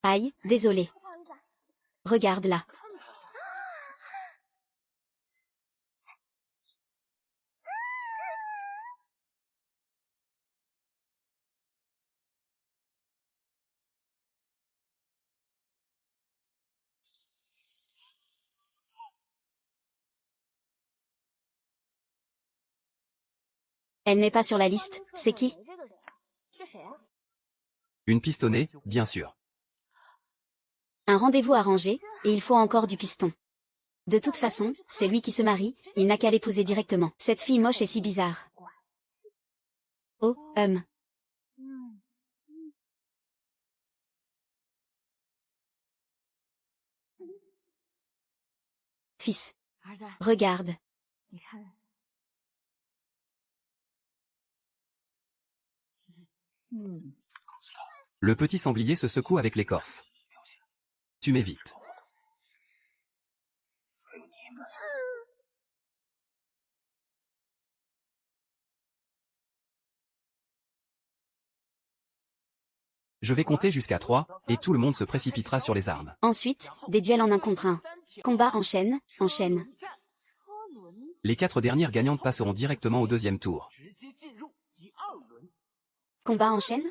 Aïe, désolé. Regarde là. Elle n'est pas sur la liste, c'est qui? Une pistonnée, bien sûr. Un rendez-vous arrangé, et il faut encore du piston. De toute façon, c'est lui qui se marie, il n'a qu'à l'épouser directement. Cette fille moche est si bizarre. Oh, Fils. Regarde. Le petit sanglier se secoue avec l'écorce. Tu m'évites. Je vais compter jusqu'à 3, et tout le monde se précipitera sur les armes. Ensuite, des duels en un contre un. Combat en chaîne, en chaîne. Les 4 dernières gagnantes passeront directement au deuxième tour. Combat en chaîne?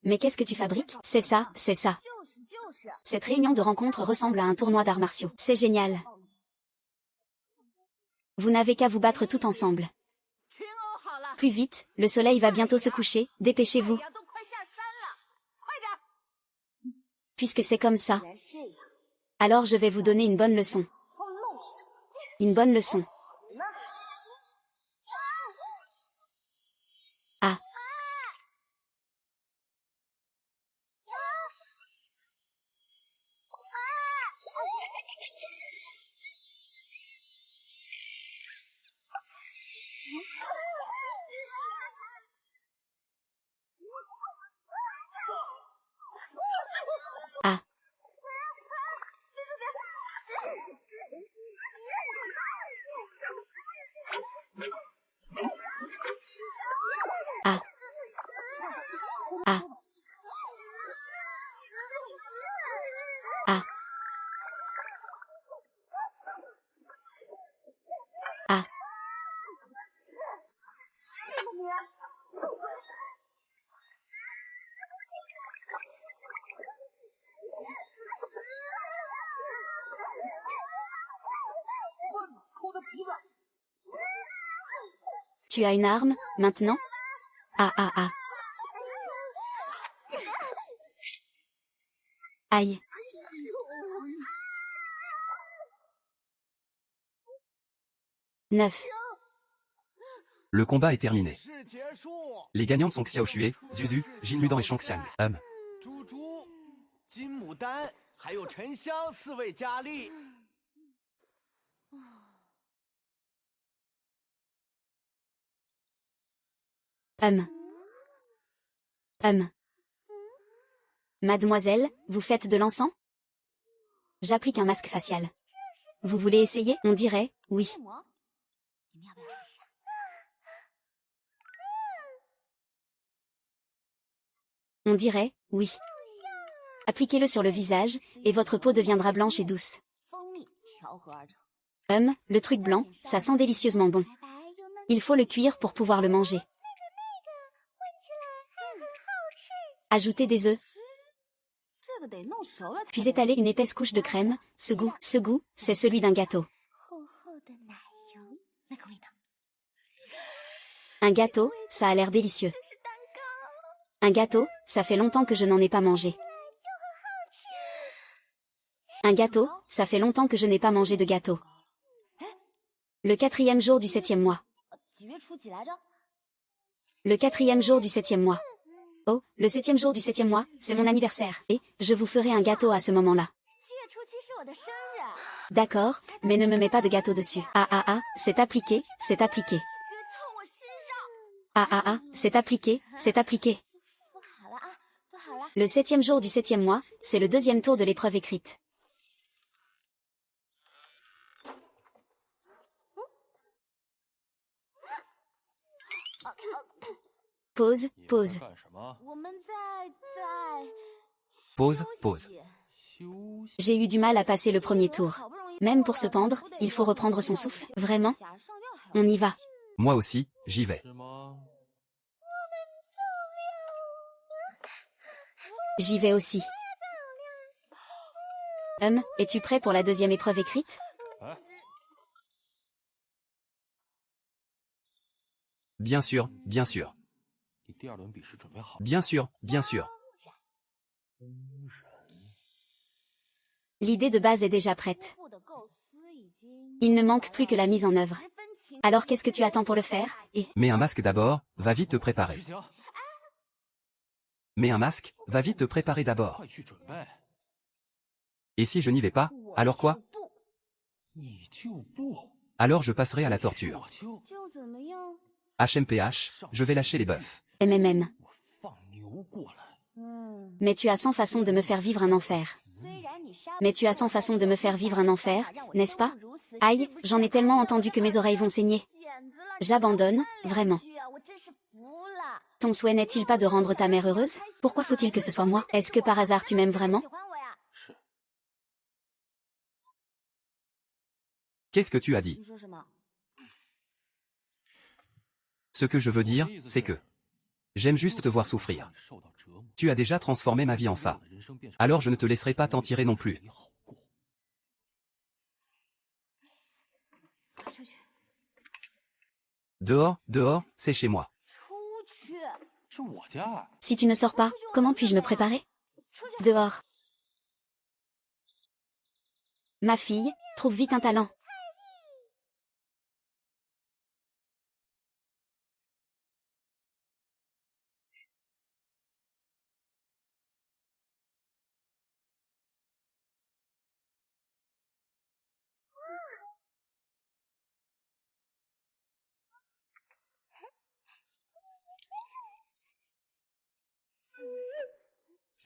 Mais qu'est-ce que tu fabriques? C'est ça, c'est ça. Cette réunion de rencontre ressemble à un tournoi d'arts martiaux. C'est génial. Vous n'avez qu'à vous battre tout ensemble. Plus vite, le soleil va bientôt se coucher, dépêchez-vous. Puisque c'est comme ça. Alors je vais vous donner une bonne leçon. Une bonne leçon. Ah. Ah. Ah. Ah. Ah. Ah. Tu as une arme, maintenant? Ah ah ah. Aïe. Neuf. Le combat est terminé. Les gagnantes sont Xiao Xue, Zuzu, Jin Ludan et Shangxiang. 猪猪、金牡丹，还有沉香四位佳丽。Mademoiselle, vous faites de l'encens? J'applique un masque facial. Vous voulez essayer? On dirait, oui. On dirait, oui. Appliquez-le sur le visage, et votre peau deviendra blanche et douce. Le truc blanc, ça sent délicieusement bon. Il faut le cuire pour pouvoir le manger. Ajoutez des œufs. Puis étaler une épaisse couche de crème. Ce goût, c'est celui d'un gâteau. Un gâteau, ça a l'air délicieux. Un gâteau, ça fait longtemps que je n'en ai pas mangé. Un gâteau, ça fait longtemps que je n'ai pas mangé de gâteau. Le 4e jour du 7e mois. Le 4e jour du 7e mois. Oh, le 7e jour du 7e mois, c'est mon anniversaire, et je vous ferai un gâteau à ce moment-là. D'accord, mais ne me mets pas de gâteau dessus. Ah ah ah, c'est appliqué, c'est appliqué. Ah ah ah, c'est appliqué, c'est appliqué. Le 7e jour du 7e mois, c'est le 2e tour de l'épreuve écrite. Pause, pause. Pause, pause. J'ai eu du mal à passer le premier tour. Même pour se pendre, il faut reprendre son souffle. Vraiment? On y va. Moi aussi, j'y vais. J'y vais aussi. Es-tu prêt pour la 2e épreuve écrite? Bien sûr, bien sûr. Bien sûr, bien sûr. L'idée de base est déjà prête. Il ne manque plus que la mise en œuvre. Alors qu'est-ce que tu attends pour le faire? Et Mets un masque d'abord, va vite te préparer. Mets un masque, va vite te préparer d'abord. Et si je n'y vais pas, alors quoi? Alors je passerai à la torture. HMPH, je vais lâcher les bœufs. MMM. Mais tu as 100 façons de me faire vivre un enfer. Mais tu as 100 façons de me faire vivre un enfer, n'est-ce pas? Aïe, j'en ai tellement entendu que mes oreilles vont saigner. J'abandonne, vraiment. Ton souhait n'est-il pas de rendre ta mère heureuse? Pourquoi faut-il que ce soit moi? Est-ce que par hasard tu m'aimes vraiment? Qu'est-ce que tu as dit? Ce que je veux dire, c'est que j'aime juste te voir souffrir. Tu as déjà transformé ma vie en ça. Alors je ne te laisserai pas t'en tirer non plus. Dehors, dehors, c'est chez moi. Si tu ne sors pas, comment puis-je me préparer? Dehors. Ma fille, trouve vite un talent.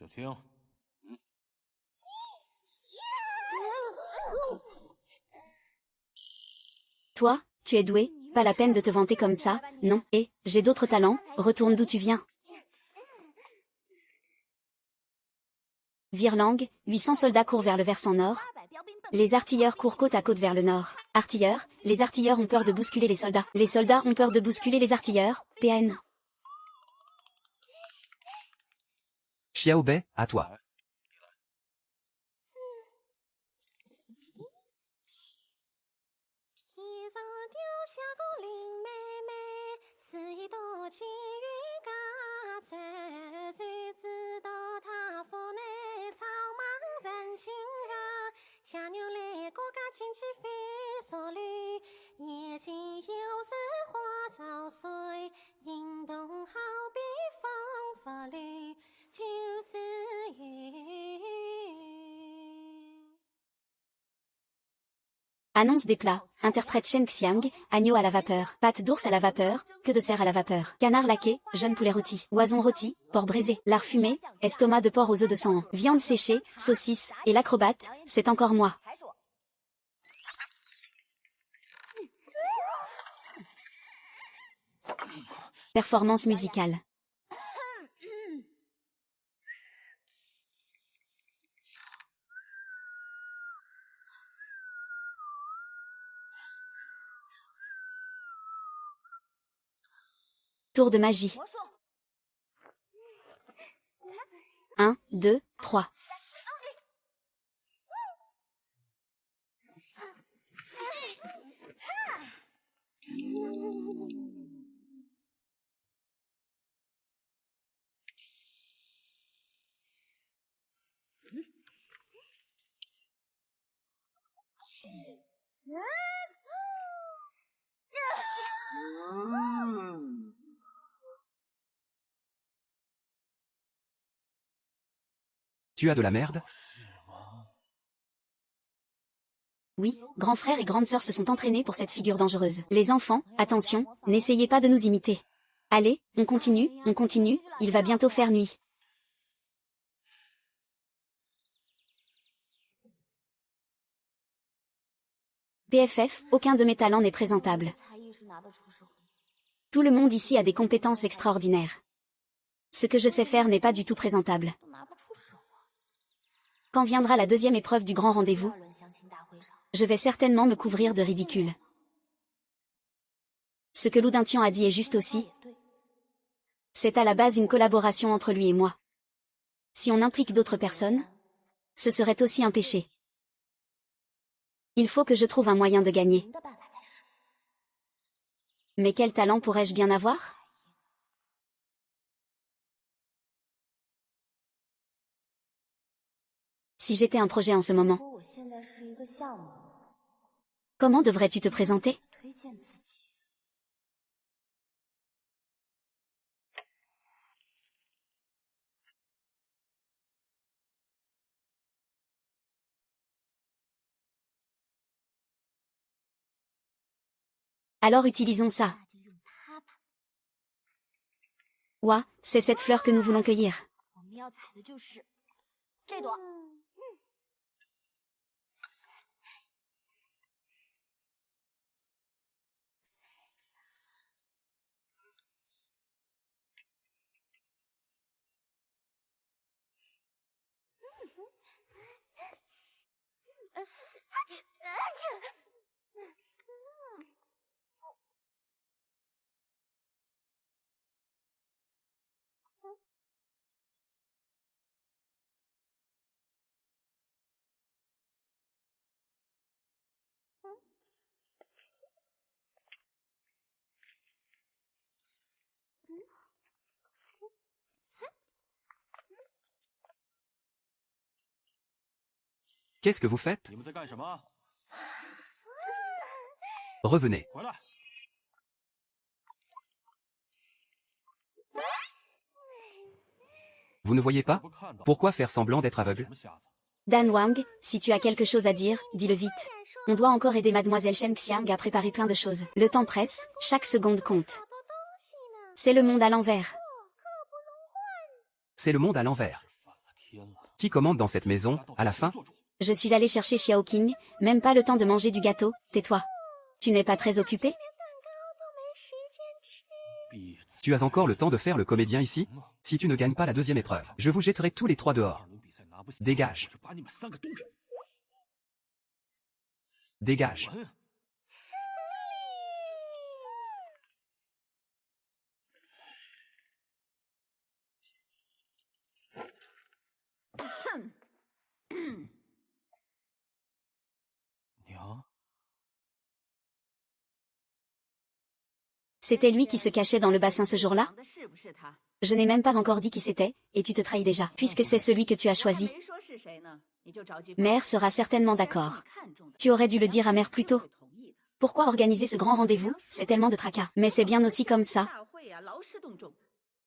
就听。Toi, tu es doué, pas la peine de te vanter comme ça, non, et, j'ai d'autres talents, retourne d'où tu viens. Virlang, 800 soldats courent vers le versant nord. Les artilleurs courent côte à côte vers le nord. Artilleurs, les artilleurs ont peur de bousculer les soldats. Les soldats ont peur de bousculer les artilleurs, PN. Xiao Bei, à toi. 天上掉下个林妹妹，是一朵青云嘎山，谁知道她府内草莽人群啊，牵牛来各家亲戚飞索里，眼前有时花潮水，引动好比风拂里，就是云。 Annonce des plats, interprète Shen Xiang, agneau à la vapeur, pâte d'ours à la vapeur, queue de cerf à la vapeur, canard laqué, jeune poulet rôti, oison rôti, porc braisé, lard fumé, estomac de porc aux œufs de sang, viande séchée, saucisse, et l'acrobate, c'est encore moi. Performance musicale. Tour de magie. 1, 2, 3. Tu as de la merde? Oui, grand frère et grande sœur se sont entraînés pour cette figure dangereuse. Les enfants, attention, n'essayez pas de nous imiter. Allez, on continue, il va bientôt faire nuit. PFF, aucun de mes talents n'est présentable. Tout le monde ici a des compétences extraordinaires. Ce que je sais faire n'est pas du tout présentable. Quand viendra la deuxième épreuve du grand rendez-vous, je vais certainement me couvrir de ridicule. Ce que Lu Dintian a dit est juste aussi. C'est à la base une collaboration entre lui et moi. Si on implique d'autres personnes, ce serait aussi un péché. Il faut que je trouve un moyen de gagner. Mais quel talent pourrais-je bien avoir? Si j'étais un projet en ce moment, comment devrais-tu te présenter? Alors utilisons ça. Ouah, c'est cette fleur que nous voulons cueillir. Qu'est-ce que vous faites? 你们在干什么？ Revenez. 回来！ Vous ne voyez pas? Pourquoi faire semblant d'être aveugle? Dan Wang, si tu as quelque chose à dire, dis-le vite. On doit encore aider mademoiselle Shen Xiang à préparer plein de choses. Le temps presse, chaque seconde compte. C'est le monde à l'envers. C'est le monde à l'envers. Qui commande dans cette maison, à la fin? Je suis allée chercher Xiao King, même pas le temps de manger du gâteau, tais-toi. Tu n'es pas très occupé? Tu as encore le temps de faire le comédien ici? Si tu ne gagnes pas la deuxième épreuve, je vous jetterai tous les trois dehors. Dégage. Dégage. C'était lui qui se cachait dans le bassin ce jour-là? Je n'ai même pas encore dit qui c'était, et tu te trahis déjà, puisque c'est celui que tu as choisi. Mère sera certainement d'accord. Tu aurais dû le dire à mère plus tôt. Pourquoi organiser ce grand rendez-vous? C'est tellement de tracas. Mais c'est bien aussi comme ça.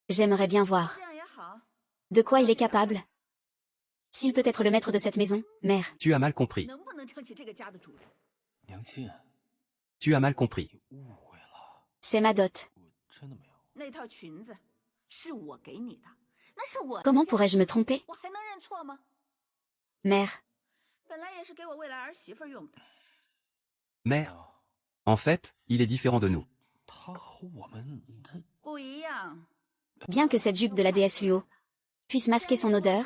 J'aimerais bien voir. De quoi il est capable? S'il peut être le maître de cette maison, mère. Tu as mal compris. Tu as mal compris. C'est ma dot. Comment pourrais-je me tromper? Mère. Mère. En fait, il est différent de nous. Bien que cette jupe de la déesse Luo puisse masquer son odeur,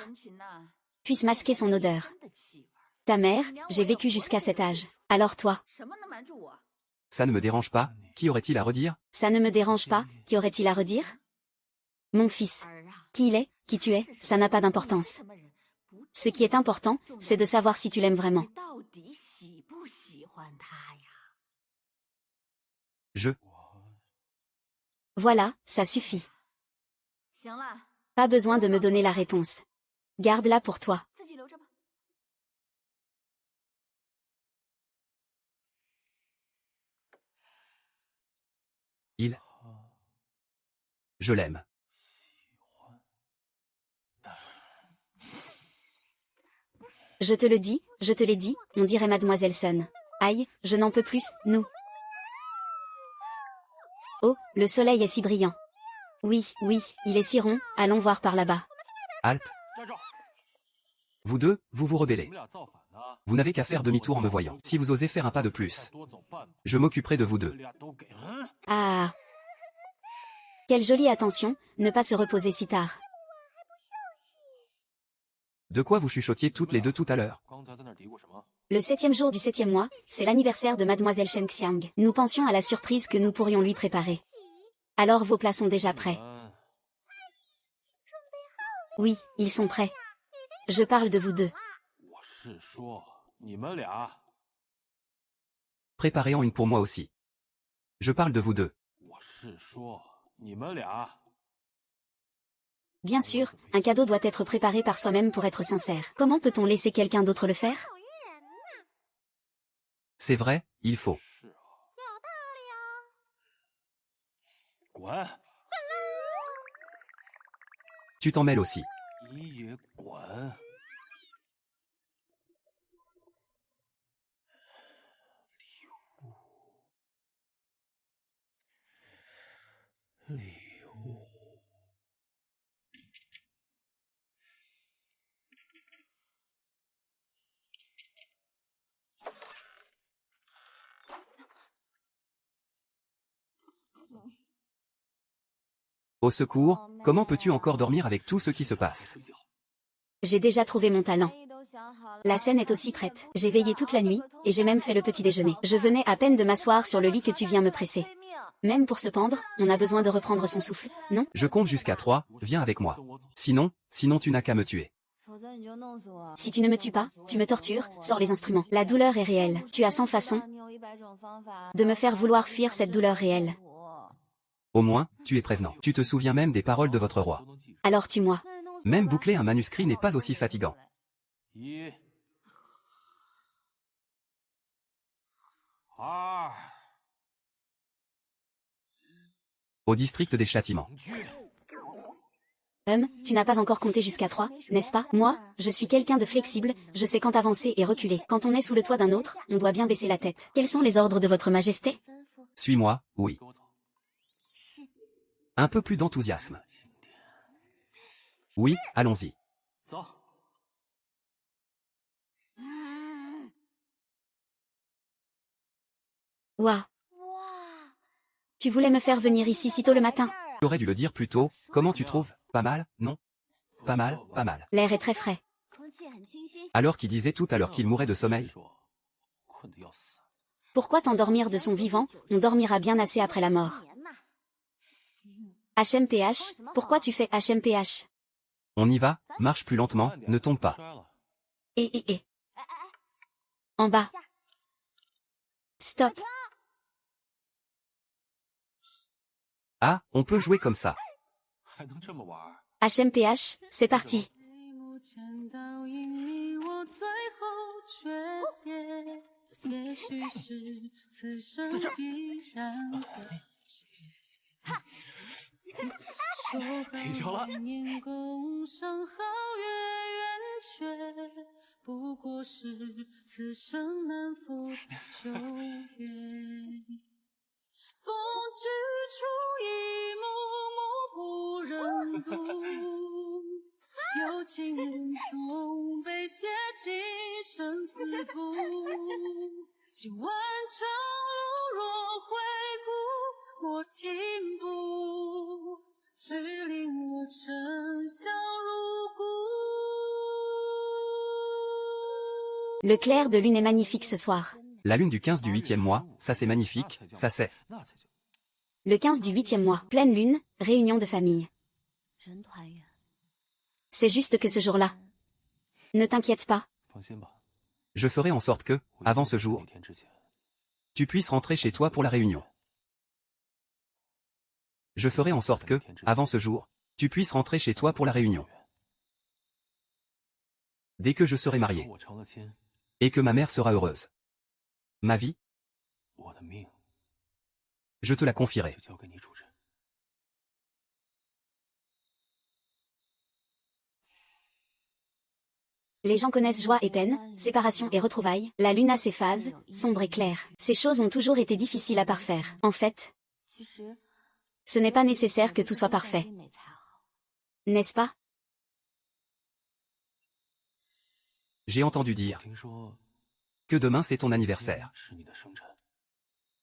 Ta mère, j'ai vécu jusqu'à cet âge. Alors toi? Ça ne me dérange pas, qui aurait-il à redire? Ça ne me dérange pas, qui aurait-il à redire? Mon fils. Qui il est, qui tu es, ça n'a pas d'importance. Ce qui est important, c'est de savoir si tu l'aimes vraiment. Je. Voilà, ça suffit. Pas besoin de me donner la réponse. Garde-la pour toi. Il. Je l'aime. Je te le dis, je te l'ai dit, on dirait Mademoiselle Sun. Aïe, je n'en peux plus, nous. Oh, le soleil est si brillant. Oui, oui, il est si rond, allons voir par là-bas. Halte. Vous deux, vous vous rebellez. Vous n'avez qu'à faire demi-tour en me voyant. Si vous osez faire un pas de plus, je m'occuperai de vous deux. Ah. Quelle jolie attention, ne pas se reposer si tard. De quoi vous chuchotiez toutes les deux tout à l'heure? Le 7e jour du 7e mois, c'est l'anniversaire de Mademoiselle Shen Xiang. Nous pensions à la surprise que nous pourrions lui préparer. Alors vos plats sont déjà prêts. Oui, ils sont prêts. Je parle de vous deux. Préparez-en une pour moi aussi. Je parle de vous deux. Bien sûr, un cadeau doit être préparé par soi-même pour être sincère. Comment peut-on laisser quelqu'un d'autre le faire? C'est vrai, il faut. Tu t'en mêles aussi. Au secours, comment peux-tu encore dormir avec tout ce qui se passe? J'ai déjà trouvé mon talent. La scène est aussi prête. J'ai veillé toute la nuit, et j'ai même fait le petit déjeuner. Je venais à peine de m'asseoir sur le lit que tu viens me presser. Même pour se pendre, on a besoin de reprendre son souffle, non? Je compte jusqu'à 3, viens avec moi. Sinon tu n'as qu'à me tuer. Si tu ne me tues pas, tu me tortures, sors les instruments. La douleur est réelle. Tu as 100 façons de me faire vouloir fuir cette douleur réelle. Au moins, tu es prévenant. Tu te souviens même des paroles de votre roi. Alors tue-moi. Même boucler un manuscrit n'est pas aussi fatigant. Au district des châtiments. Tu n'as pas encore compté jusqu'à 3, n'est-ce pas? Moi, je suis quelqu'un de flexible, je sais quand avancer et reculer. Quand on est sous le toit d'un autre, on doit bien baisser la tête. Quels sont les ordres de votre majesté? Suis-moi, oui. Un peu plus d'enthousiasme. Oui, allons-y. Ouah, 哇， tu voulais me faire venir ici si tôt le matin. J'aurais dû le dire plus tôt, comment tu trouves? Pas mal, non? Pas mal, pas mal. L'air est très frais. 空气很清新。 Alors qu'il disait tout à l'heure qu'il mourait de sommeil. Pourquoi t'endormir de son vivant? On dormira bien assez après la mort. HMPH, pourquoi tu fais HMPH? On y va, marche plus lentement, ne tombe pas. Et. En bas. Stop. Ah, on peut jouer comme ça. HMPH, c'est parti. 眉目间倒映你我最后诀别，也许是此生必然的结。说好百年共赏皓月圆缺，不过是此生难负的旧约。风去处一幕幕不忍读。有情人总被写进生死簿，今晚长路若回顾，莫停步，去令我沉香入骨。 Le clair de lune est magnifique ce soir. La lune du 15 du 8e mois, ça c'est magnifique, ça c'est. Le 15 du 8e mois, pleine lune, réunion de famille. 人团圆。 C'est juste que ce jour-là. Ne t'inquiète pas. Je ferai en sorte que, avant ce jour, tu puisses rentrer chez toi pour la réunion. Je ferai en sorte que, avant ce jour, tu puisses rentrer chez toi pour la réunion. Dès que je serai marié. Et que ma mère sera heureuse. Ma vie, je te la confierai. Les gens connaissent joie et peine, séparation et retrouvailles, la lune a ses phases, sombre et claire. Ces choses ont toujours été difficiles à parfaire. En fait, 其实 ce n'est pas nécessaire que tout soit parfait. 美才好。 N'est-ce pas? J'ai entendu dire que demain c'est ton anniversaire.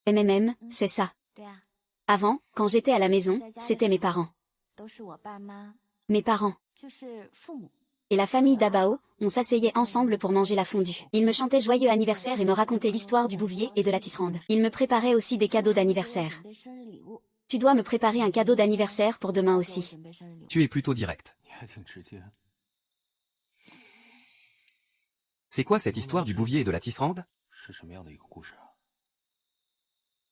MMM, c'est ça. 对啊， Avant, quand j'étais à la maison, c'était mes parents. 都是我爸妈， Mes parents. 就是父母。 Et la famille d'Abao, on s'asseyait ensemble pour manger la fondue. Ils me chantaient joyeux anniversaire et me racontaient l'histoire du bouvier et de la tisserande. Ils me préparaient aussi des cadeaux d'anniversaire. 准备生日礼物， Tu dois me préparer un cadeau d'anniversaire pour demain 给我 aussi. 准备生日礼物。 Tu es plutôt direct. C'est quoi cette histoire du bouvier et de la tisserande?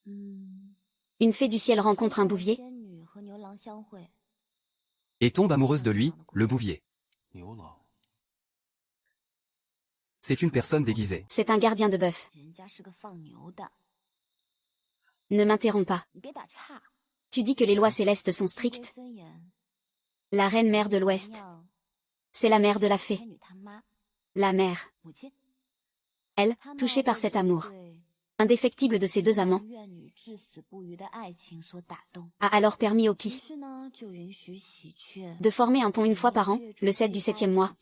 嗯， Une fée du ciel rencontre un bouvier. 仙女和牛郎相会， Et tombe amoureuse de lui, le bouvier. C'est une personne déguisée. C'est un gardien de bœuf. 人家是个放牛的。 Ne m'interromps pas. 你别打岔。 Tu dis que les lois célestes sont 规 strictes. 森严， La reine mère de 同 l'Ouest. 样 C'est la mère de la fée. 仙女他妈， La mère. 母亲， Elle, 他们 touchée par 被 cet 这 amour 对 indéfectible de ces deux amants, 愿女至死不渝的爱情所打动。 a alors permis au 于 Pi 是呢，就允许喜鹊 de former un pont une fois par an, le 7 du 7e mois,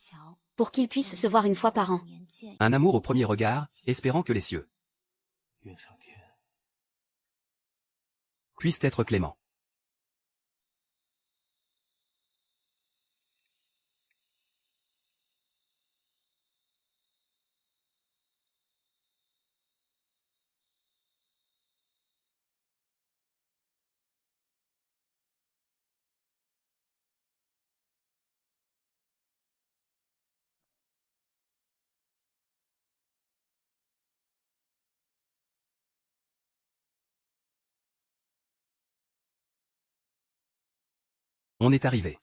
pour qu'ils puissent se voir une fois par an. Un amour au premier regard, espérant que les cieux puissent être cléments. On est arrivé.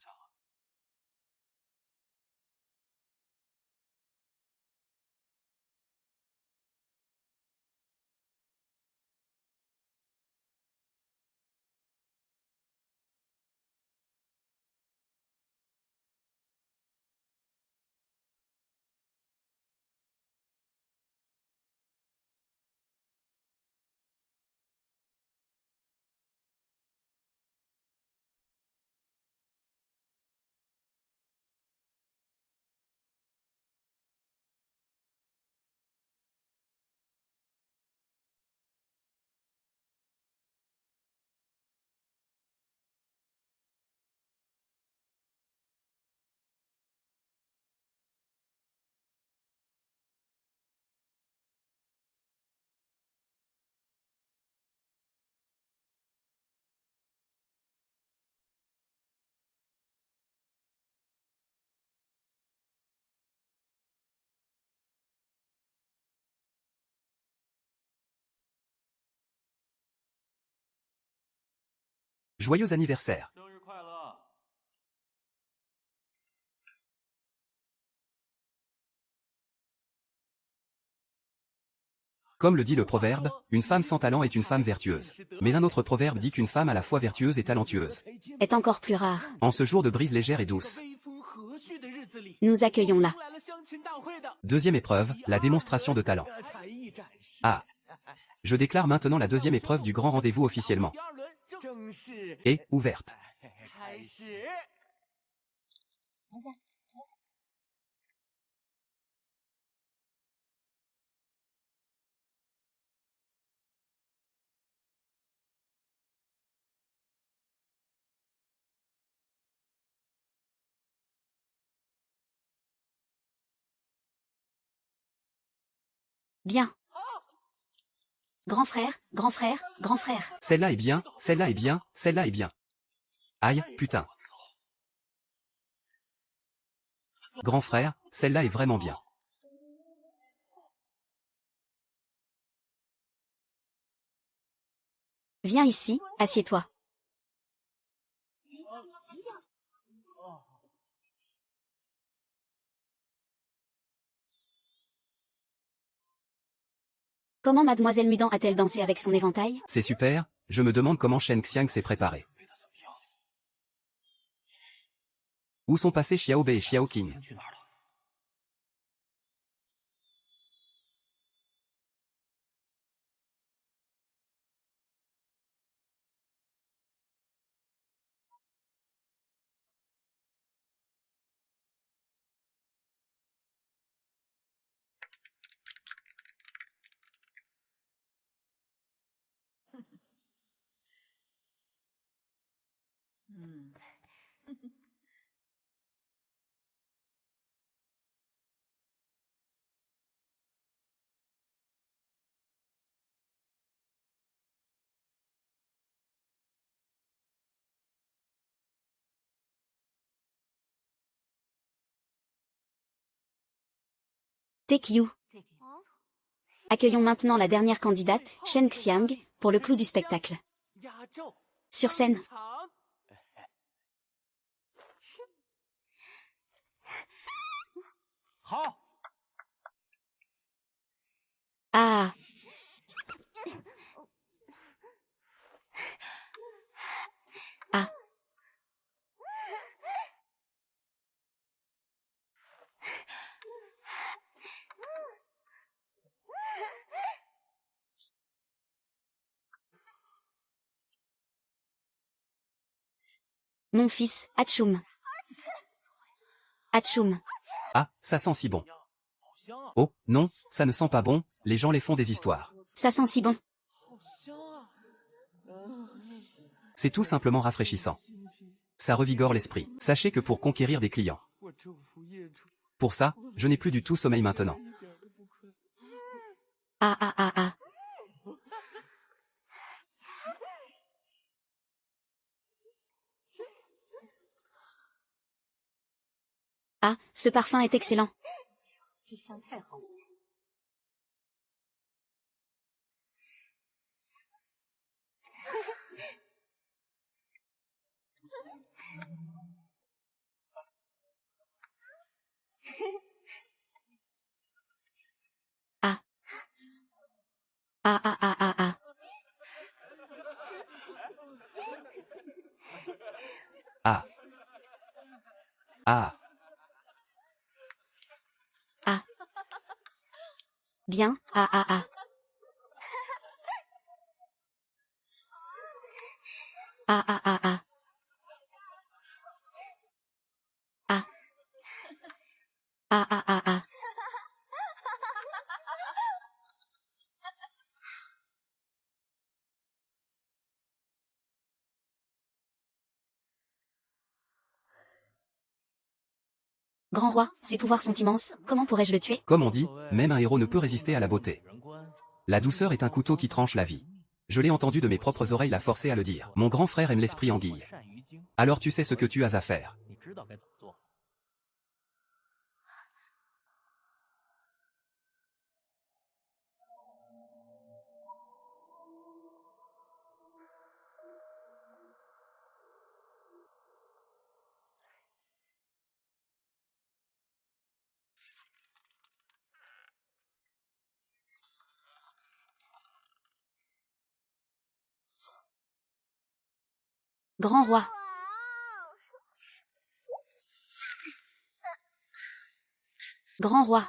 Joyeux anniversaire. 生日快乐！ Comme le dit le proverbe, une femme sans talent est une femme vertueuse. Mais un autre proverbe dit qu'une femme à la fois vertueuse et talentueuse. Est encore plus rare. En ce jour de brise légère et douce. 微风和煦的日子里， Nous accueillons là 迎来了相亲大会的 Deuxième épreuve, la démonstration de talent. 才艺展示。 Ah. Je déclare maintenant la deuxième épreuve du grand rendez-vous officiellement. 第二轮正式 Et, ouverte. 开始。 Bien. Grand frère, grand frère, grand frère. Celle-là est bien, celle-là est bien, celle-là est bien. Aïe, putain. Grand frère, celle-là est vraiment bien. Viens ici, assieds-toi. Comment mademoiselle Mudan a-t-elle dansé avec son éventail? C'est super, je me demande comment Shen Xiang s'est préparé. Où sont passés Xiao Bei et Xiao Qing? Take you. Accueillons maintenant la dernière candidate, Shen Xiang, pour le clou du spectacle. 压轴 Sur scène. 场 好， Ah. Ah. Mon fils, Atchoum. Atchoum. Ah, ça sent si bon. 好香啊， Oh, non, ça ne sent pas bon, les gens les font des histoires. Ça sent si bon. 好香啊！ C'est tout simplement rafraîchissant. Ça revigore l'esprit. Sachez que pour conquérir des clients. 我征服业主 Pour ça, je n'ai plus du tout sommeil maintenant. 一点都不可。 Ah ah ah ah. Ah, ce parfum est excellent. 这香太好闻。 Ah. Ah ah ah ah ah. Ah. Ah. Bien, ah ah ah. Ah ah ah ah. Ah. Ah ah ah ah. Grand roi, ses pouvoirs sont immenses, comment pourrais-je le tuer? Comme on dit, même un héros ne peut résister à la beauté. La douceur est un couteau qui tranche la vie. Je l'ai entendu de mes propres oreilles la forcer à le dire. Mon grand frère aime l'esprit anguille. Alors tu sais ce que tu as à faire. 你知道该怎么做。 Ah. Grand roi. Grand roi.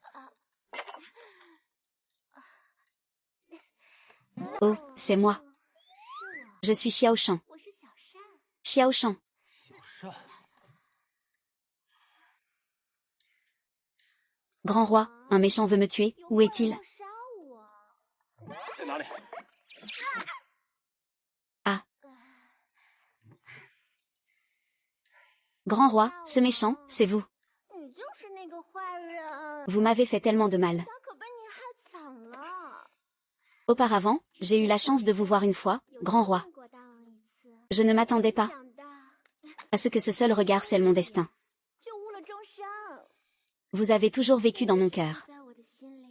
大王， Oh, c'est moi. 是我， Je suis Xiao Shan. 我是小善。 Xiao Shan. 小善， Grand roi, un méchant veut me tuer. 有 Où 坏 est-il? 人要杀我。 在哪里？ Grand roi, ce méchant, c'est vous. 你就是那个坏人， Vous m'avez fait tellement de mal. 咱可被你害惨了。 Auparavant, j'ai eu la chance de vous voir une fois, 有 grand 幸 roi. 见过大王一次， Je ne m'attendais pas 想到 à ce que ce seul regard scelle mon destin. 就误了终生， Vous avez toujours vécu dans mon cœur. 在我的心里。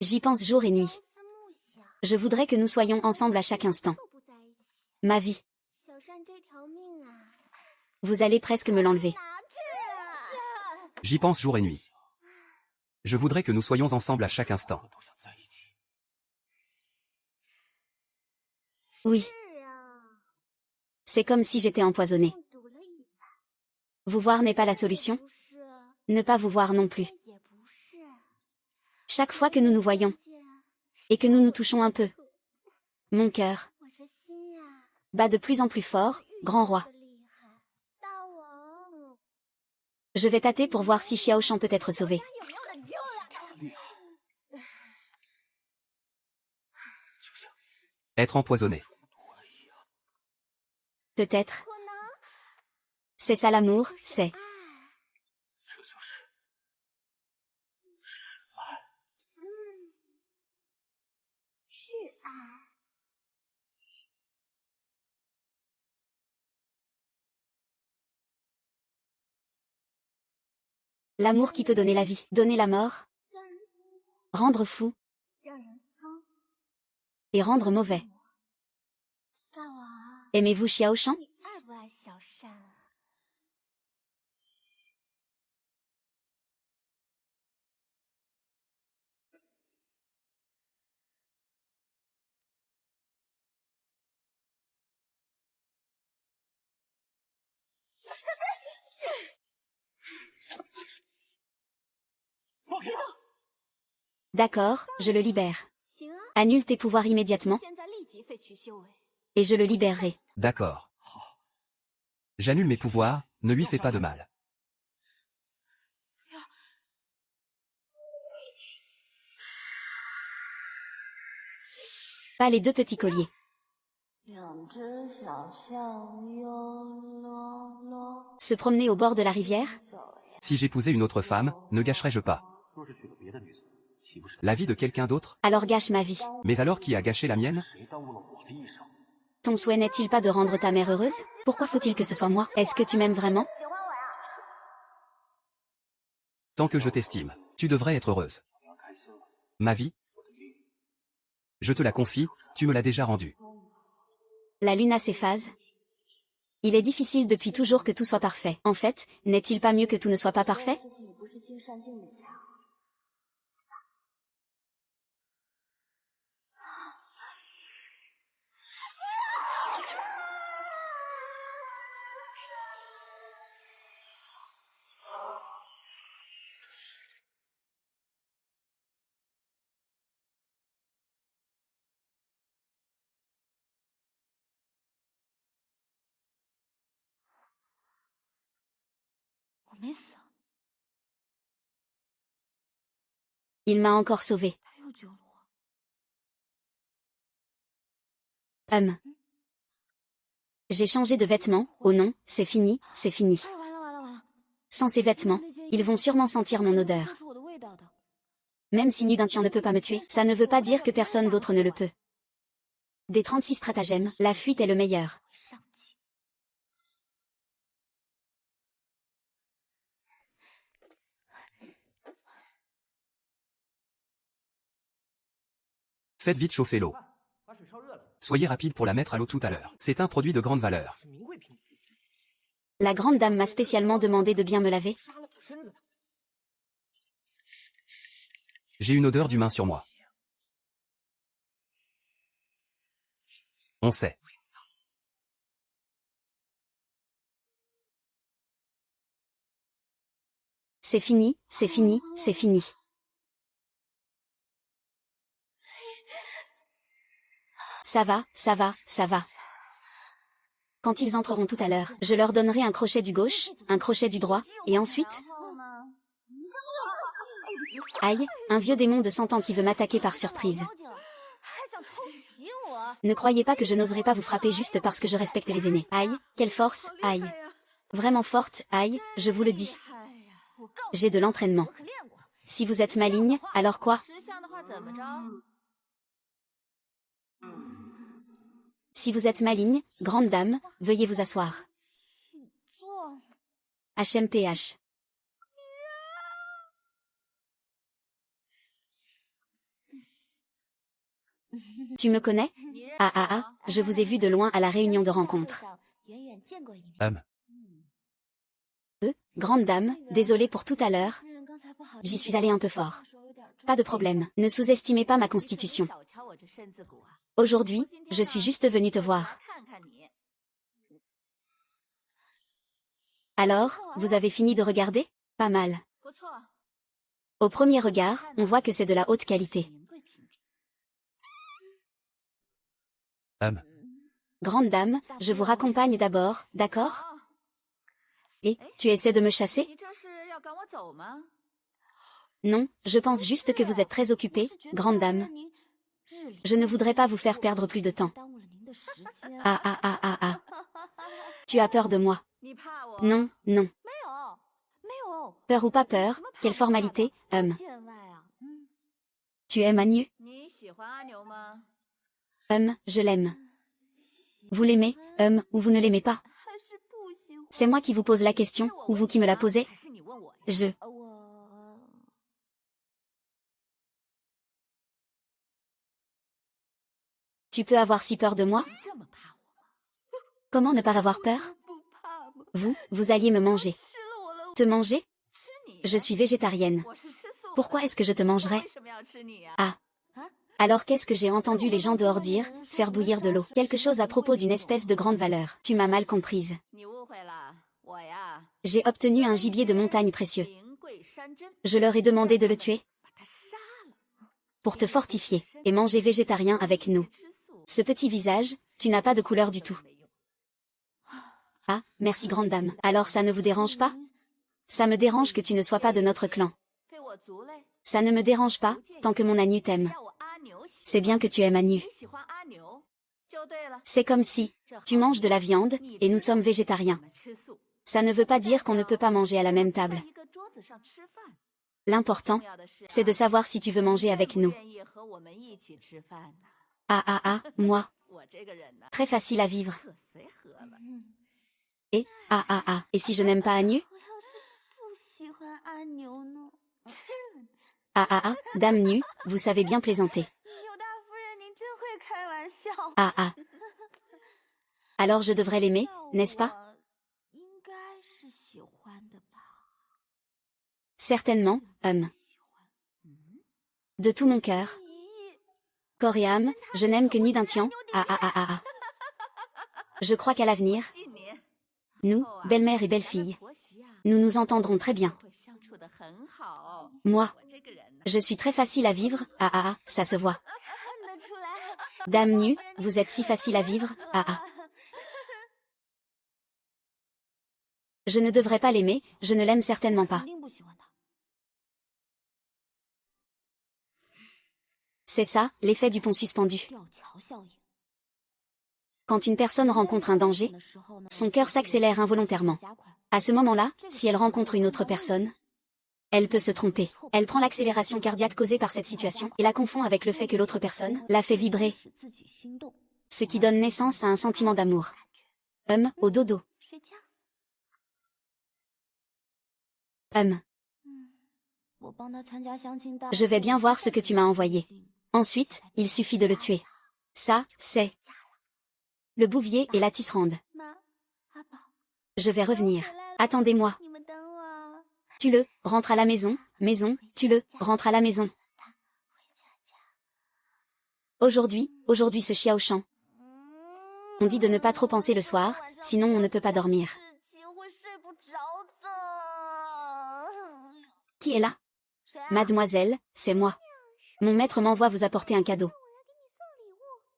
J'y pense jour et nuit. 朝思暮想， Je voudrais que nous soyons ensemble à chaque instant. 都不在一起。 Ma vie, 小善这条命啊， vous allez presque me l'enlever. 拿去啊！ J'y pense jour et nuit. Je voudrais que nous soyons ensemble à chaque instant. 都想在一起。 Oui, 是啊， c'est comme si j'étais empoisonnée. 中毒了一般。 Vous voir n'est pas la solution. 不是， Ne pas vous voir non plus. 也不是。 Chaque fois que nous nous voyons 见 et que nous nous touchons un peu, mon cœur 我这心呀， bat de plus en plus fort, grand roi. 的厉害。大王， Je vais tâter pour voir si Xiao Shan peut être sauvé. 有没有得救呀？ 厉害，就像 Être empoisonné. 毒了一样。 Peut-être. 可能 C'est ça l'amour, c'est. 爱。这就是是爱。 L'amour qui peut donner la vie, donner la mort, 让人死， rendre fou 让人疯。 et rendre mauvais. 大王， Aimez-vous Xiao Shan? 你爱不爱小善啊？ 放开他！ D'accord, je le libère. 行啊， Annule tes pouvoirs immédiatement 现在立即废去修为。 et je le libérerai. D'accord. J'annule mes pouvoirs, ne lui fais pas de mal. Pas les deux petits colliers. 两只小象哟咯咯 Se promener au bord de la rivière? 走呀， Si j'épousais une autre femme, ne gâcherais-je pas 若是娶了别的女子，岂不是 la vie de quelqu'un d'autre? Alors gâche ma vie. Mais alors qui a gâché la mienne? 谁耽误了我的一生？ Ton souhait n'est-il pas de rendre ta mère heureuse? Pourquoi faut-il que ce soit moi? Est-ce que tu m'aimes vraiment? 喜欢我呀？ Tant que je t'estime, tu devrais être heureuse. 你要开心了， Ma vie, 我的命 je te la confie, tu me l'as déjà rendue. La lune a ses phases. Il est difficile depuis toujours que tout soit parfait. En fait, n'est-il pas mieux que tout ne soit pas parfait? 事情你不是尽善尽美才好。 我没死， Il m'a encore sauvé. 他又救了我。 J'ai changé de vêtements. Oh non, c'est fini, c'est fini. 哎，完了完了完了！ Sans ces vêtements, ils vont sûrement sentir mon odeur. 做出我的味道的。 Même si Nudintien ne peut pas me tuer, ça ne veut pas dire que personne d'autre ne le peut. Des 36 stratagèmes, la fuite est le meilleur. 上气。 Faites vite chauffer l'eau. 把水烧热了， Soyez rapide pour la mettre à l'eau tout à l'heure. C'est un produit de grande valeur. 是名贵品。 La grande dame m'a spécialement demandé de bien me laver. 杀了不少 J'ai une odeur d'humain sur moi. On sait. C'est fini, c'est fini, c'est fini. Ça va, ça va, ça va. Quand ils entreront tout à l'heure, je leur donnerai un crochet du gauche, un crochet du droit, et ensuite... Aïe, un vieux démon de 100 ans qui veut m'attaquer par surprise. Ne croyez pas que je n'oserais pas vous frapper juste parce que je respecte les aînés. Aïe, quelle force, aïe. Vraiment forte, aïe, je vous le dis. J'ai de l'entraînement. Si vous êtes maligne, alors quoi? Si vous êtes maligne, grande dame, veuillez vous asseoir. HMPH. Tu me connais? Ah ah ah, je vous ai vu de loin à la réunion de rencontre. Grande dame, désolée pour tout à l'heure. J'y suis allée un peu fort. Pas de problème, ne sous-estimez pas ma constitution. Aujourd'hui, je suis juste venue te voir. Alors, vous avez fini de regarder? Pas mal. Au premier regard, on voit que c'est de la haute qualité. Grande dame, je vous raccompagne d'abord, d'accord? Et, tu essaies de me chasser? Non, je pense juste que vous êtes très occupée, grande dame. Je ne voudrais pas vous faire perdre plus de temps. Ah ah ah ah ah. Tu as peur de moi? Non, non. Peur ou pas peur, quelle formalité, Tu aimes Agnew? Je l'aime. Vous l'aimez, ou vous ne l'aimez pas? C'est moi qui vous pose la question, ou vous qui me la posez? Tu peux avoir si peur de moi? Comment ne pas avoir peur? Vous alliez me manger. Te manger? Je suis végétarienne. Pourquoi est-ce que je te mangerais? Ah. Alors qu'est-ce que j'ai entendu les gens dehors dire? Faire bouillir de l'eau. Quelque chose à propos d'une espèce de grande valeur. Tu m'as mal comprise. J'ai obtenu un gibier de montagne précieux. Je leur ai demandé de le tuer. Pour te fortifier, et manger végétarien avec nous. Ce petit visage, tu n'as pas de couleur du tout. Ah, merci grande dame. Alors ça ne vous dérange pas? Ça me dérange que tu ne sois pas de notre clan. Ça ne me dérange pas, tant que mon Agnew t'aime. C'est bien que tu aimes Agnew. C'est comme si, tu manges de la viande, et nous sommes végétariens. Ça ne veut pas dire qu'on ne peut pas manger à la même table. L'important, c'est de savoir si tu veux manger avec nous. Ah ah ah, moi. Très facile à vivre. Et, ah ah ah, et si je n'aime pas Agnew? Ah ah ah, dame Nue, vous savez bien plaisanter. Ah ah. Alors je devrais l'aimer, n'est-ce pas? Certainement, De tout mon cœur. Corps et âme, je n'aime que Nue d'un Tian. Ah ah ah ah ah. Je crois qu'à l'avenir, nous, belle-mère et belle-fille, nous nous entendrons très bien. Moi, je suis très facile à vivre, ah ah ah, ça se voit. Dame Nue, vous êtes si facile à vivre, ah ah. Je ne devrais pas l'aimer, je ne l'aime certainement pas. C'est ça, l'effet du pont suspendu. Quand une personne rencontre un danger, son cœur s'accélère involontairement. À ce moment-là, si elle rencontre une autre personne, elle peut se tromper. Elle prend l'accélération cardiaque causée par cette situation et la confond avec le fait que l'autre personne la fait vibrer. Ce qui donne naissance à un sentiment d'amour. Au dodo. Je vais bien voir ce que tu m'as envoyé. Ensuite, il suffit de le tuer. Ça, c'est le bouvier et la tisserande. Je vais revenir. Attendez-moi. Tue-le, rentre à la maison, tue-le, rentre à la maison. Aujourd'hui ce Xiao Shan. On dit de ne pas trop penser le soir, sinon on ne peut pas dormir. Qui est là? Mademoiselle, c'est moi. Mon maître m'envoie vous apporter un cadeau.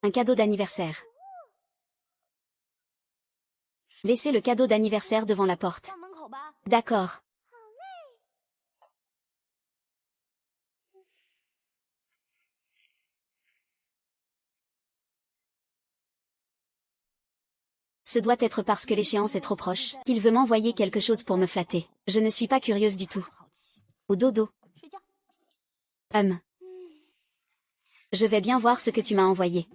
Un cadeau d'anniversaire. Laissez le cadeau d'anniversaire devant la porte. D'accord. Ce doit être parce que l'échéance est trop proche, qu'il veut m'envoyer quelque chose pour me flatter. Je ne suis pas curieuse du tout. Au dodo. Je vais bien voir ce que tu m'as envoyé.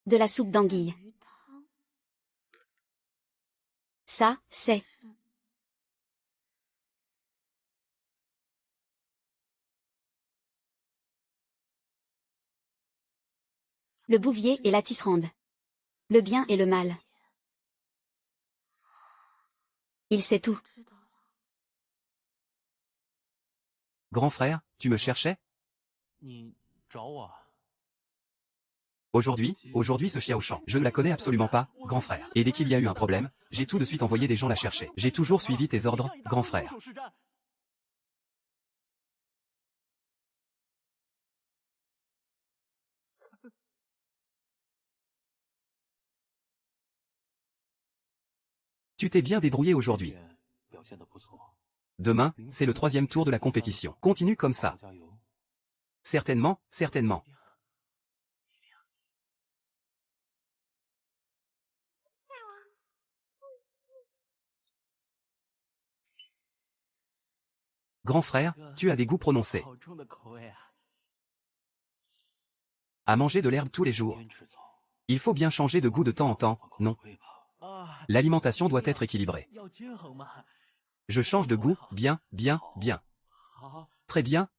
De la soupe d'anguille. Ça, c'est... Le bouvier et la tisserande. Le bien et le mal. Il sait tout. Grand frère, tu me cherchais? Aujourd'hui ce Xiao Shan. Je ne la connais absolument pas, grand frère. Et dès qu'il y a eu un problème, j'ai tout de suite envoyé des gens la chercher. J'ai toujours suivi tes ordres, grand frère. Tu t'es bien débrouillé aujourd'hui. Demain, c'est le 3e tour de la compétition. Continue comme ça. Certainement. Grand frère, tu as des goûts prononcés. À manger de l'herbe tous les jours. Il faut bien changer de goût de temps en temps, non? L'alimentation doit être équilibrée. Je change de goût, bien. Très bien.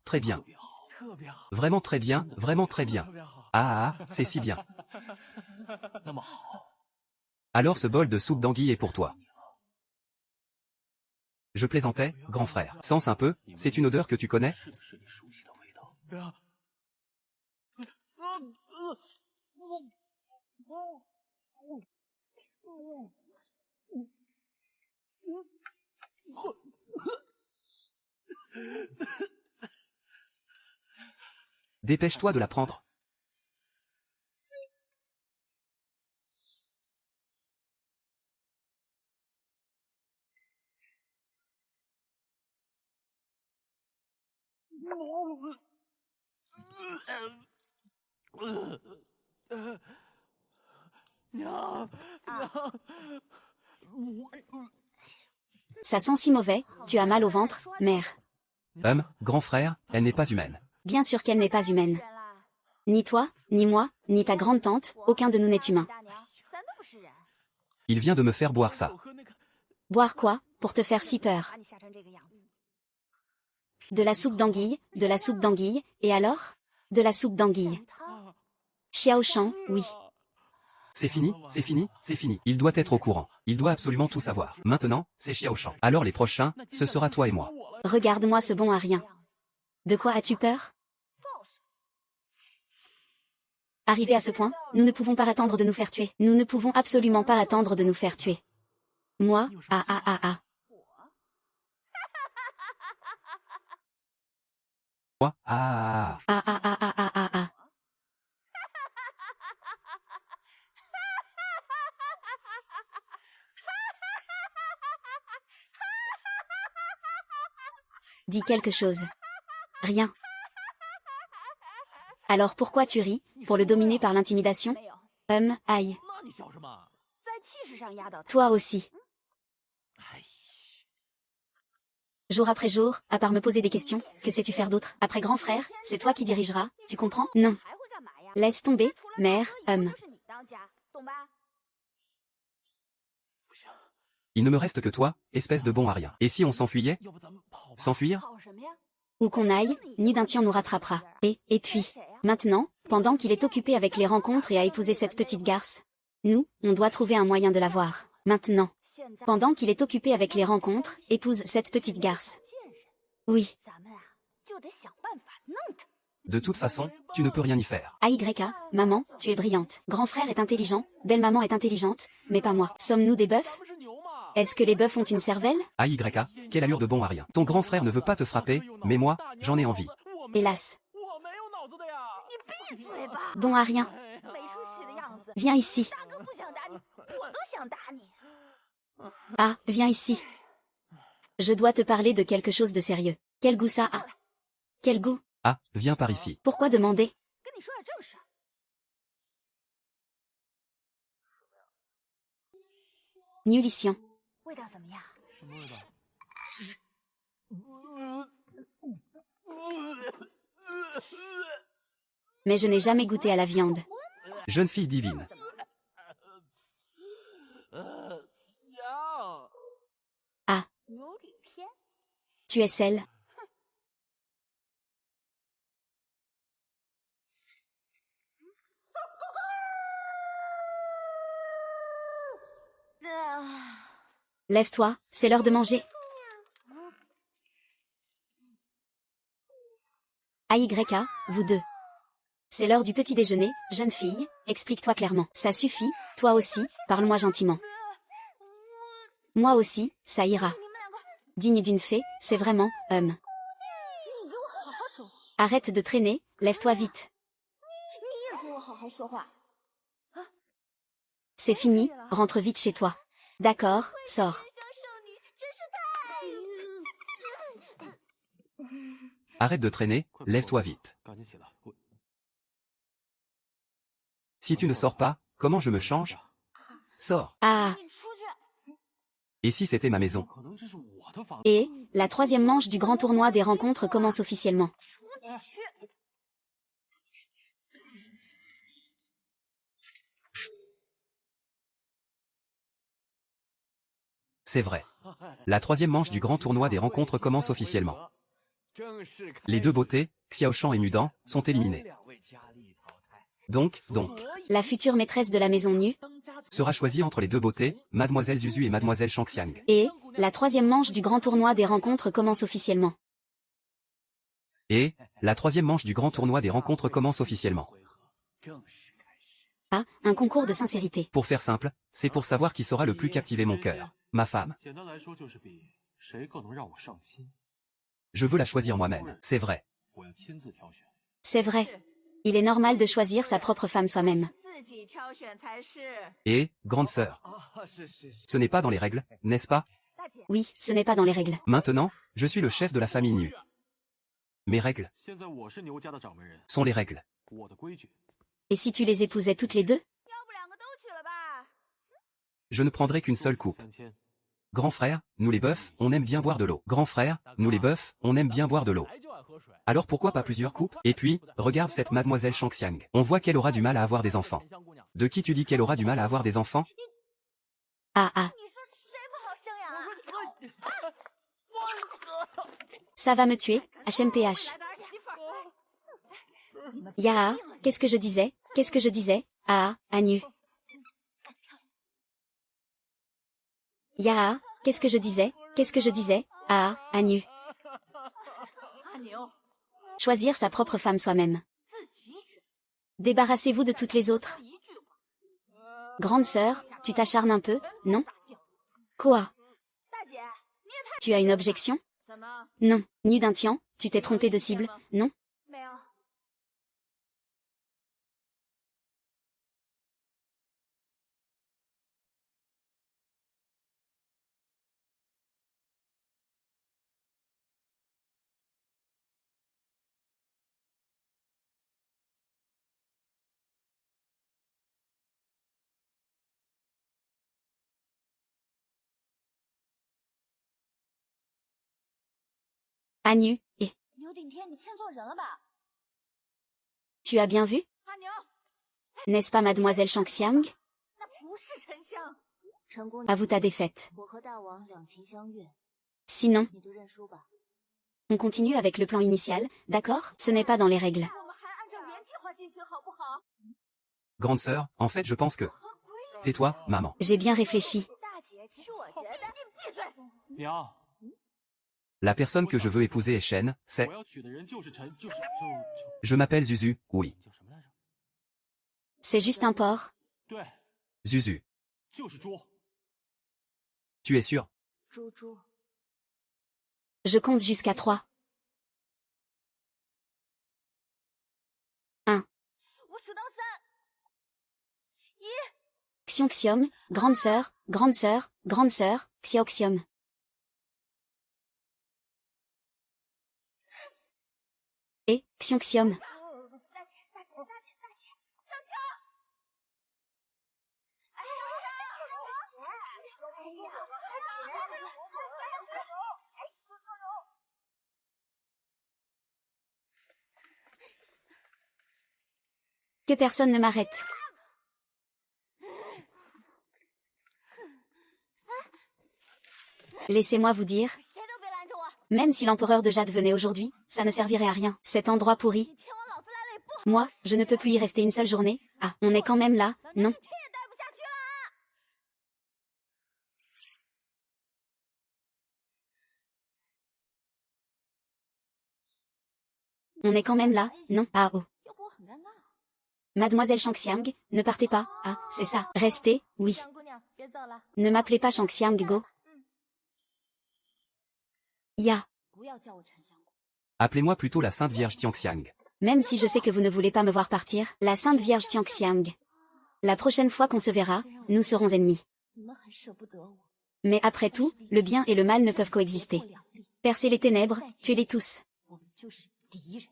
Vraiment très bien. Ah, c'est si bien. Alors ce bol de soupe d'anguille est pour toi. Je plaisantais, grand frère. Sens un peu, c'est une odeur que tu connais? Dépêche-toi de la prendre. Ça sent si mauvais, tu as mal au ventre, mère. Grand frère, elle n'est pas humaine. Bien sûr qu'elle n'est pas humaine. Ni toi, ni moi, ni ta grande-tante, aucun de nous n'est humain. Il vient de me faire boire ça. Boire quoi, pour te faire si peur? De la soupe d'anguille, et alors? De la soupe d'anguille. Xiao Shan, oui. C'est fini. Il doit être au courant. Il doit absolument tout savoir. Maintenant, c'est Xiao Shan. Alors les prochains, ce sera toi et moi. Regarde-moi ce bon à rien. De quoi as-tu peur? Arrivé à ce point, nous ne pouvons pas attendre de nous faire tuer. Nous ne pouvons absolument pas attendre de nous faire tuer. Moi, Moi, Dis quelque chose. Rien. Alors pourquoi tu ris? Pour le dominer par l'intimidation? Aïe. Toi aussi. Jour après jour, à part me poser des questions, que sais-tu faire d'autre? Après grand frère, c'est toi qui dirigeras, tu comprends? Non. Laisse tomber, mère, Il ne me reste que toi, espèce de bon à rien. Et si on s'enfuyait? S'enfuir? Où qu'on aille, Nudintian nous rattrapera. Et puis, maintenant, pendant qu'il est occupé avec les rencontres et à épouser cette petite garce, nous, on doit trouver un moyen de la voir. Maintenant. Pendant qu'il est occupé avec les rencontres, épouse cette petite garce. Oui. De toute façon, tu ne peux rien y faire. AYA, maman, tu es brillante. Grand frère est intelligent, belle-maman est intelligente, mais pas moi. Sommes-nous des bœufs? Est-ce que les bœufs ont une cervelle? AYA, quelle allure de bon à rien. Ton grand frère ne veut pas te frapper, mais moi, j'en ai envie. Hélas. Bon à rien. Viens ici. Ah, viens ici. Je dois te parler de quelque chose de sérieux. Quel goût ça a? Quel goût? Ah, viens par ici. Pourquoi demander? Nullition. Mais je n'ai jamais goûté à la viande. Jeune fille divine. Ah. Tu es celle. Lève-toi, c'est l'heure de manger. AYA, vous deux. C'est l'heure du petit déjeuner, jeune fille, explique-toi clairement. Ça suffit, toi aussi, parle-moi gentiment. Moi aussi, ça ira. Digne d'une fée, c'est vraiment, Arrête de traîner, lève-toi vite. C'est fini, rentre vite chez toi. D'accord, sors. Arrête de traîner, lève-toi vite. Si tu ne sors pas, comment je me change? Sors. Ah. Et si c'était ma maison? Et, la troisième manche du grand tournoi des rencontres commence officiellement. C'est vrai. La troisième manche du grand tournoi des rencontres commence officiellement. Les deux beautés, Xiaoshan et Nudan, sont éliminées. Donc, La future maîtresse de la maison nue. sera choisie entre les deux beautés, Mademoiselle Zuzu et Mademoiselle Shangxiang. Et, la troisième manche du grand tournoi des rencontres commence officiellement. Et, la troisième manche du grand tournoi des rencontres commence officiellement. Ah, un concours de sincérité. Pour faire simple, c'est pour savoir qui saura le plus captiver mon cœur. Ma femme. Je veux la choisir moi-même, c'est vrai. C'est vrai. Il est normal de choisir sa propre femme soi-même. Et, grande sœur, ce n'est pas dans les règles, n'est-ce pas? Oui, ce n'est pas dans les règles. Maintenant, je suis le chef de la famille nue. Mes règles sont les règles. Et si tu les épousais toutes les deux? Je ne prendrai qu'une seule coupe. Grand frère, nous les bœufs, on aime bien boire de l'eau. Grand frère, nous les bœufs, on aime bien boire de l'eau. Alors pourquoi pas plusieurs coupes? Et puis, regarde cette mademoiselle Shangxiang. On voit qu'elle aura du mal à avoir des enfants. De qui tu dis qu'elle aura du mal à avoir des enfants? Ah. Ça va me tuer, HMPH. Ya, qu'est-ce que je disais? Qu'est-ce que je disais? Ah, nu. Ya, qu'est-ce que je disais? Qu'est-ce que je disais? Ah, nu. Choisir sa propre femme soi-même. Débarrassez-vous de toutes les autres. Grande sœur, tu t'acharnes un peu, non? Quoi? Tu as une objection? Non. Nudintian, tu t'es trompé de cible, non? Nu, et... Tu as bien vu? N'est-ce pas mademoiselle Shangxiang? Avoue ta défaite. 我和大王两情相悦， Sinon, 你就认输吧。 on continue avec le plan initial, d'accord? Ce n'est pas dans les règles. 我们还按照原计划进行好不好？ Grande sœur, en fait je pense que... Tais-toi, maman. J'ai bien réfléchi. 大姐，其实我觉得你闭嘴。娘， La personne que je veux épouser est Shen, c'est... 我要娶的人就是陈，就 Je m'appelle Zuzu, oui. 叫什么来着？ C'est juste un porc. 对， Zuzu. 就是猪。 Tu es sûr? 猪猪， Je compte jusqu'à 3. 我数到3。 Xionxiom, grande sœur, grande sœur, grande sœur, Xioxiom. Et, Xionxiom. 大姐，大姐，大姐，大姐，小熊！哎呀，哎呀， Que personne ne m'arrête. Laissez-moi vous dire, 谁都别拦着我！ même si l'empereur de Jade venait aujourd'hui, ça ne servirait à rien. Cet endroit pourri. 天王老子来了也不好， Moi, je ne peux plus y rester une seule journée. Ah, on est quand même là, non? 一天也待不下去了。 On est quand même là, non? Ah oh. 要不我很尴尬。 Mademoiselle Shangxiang, ne partez pas. Ah, c'est ça. Restez, oui. 香姑娘，别走了， Ne m'appelez pas Shangxiang, go. Ya. 不要叫我沉香姑。 Appelez-moi plutôt la Sainte Vierge Tianxiang. Même si je sais que vous ne voulez pas me voir partir, la Sainte Vierge Tianxiang. La prochaine fois qu'on se verra, nous serons ennemis. 你们很舍不得我， Mais après tout, le bien et le mal ne peuvent coexister. 势不两立， Percez les ténèbres, tuez-les tous. 我们就是敌人。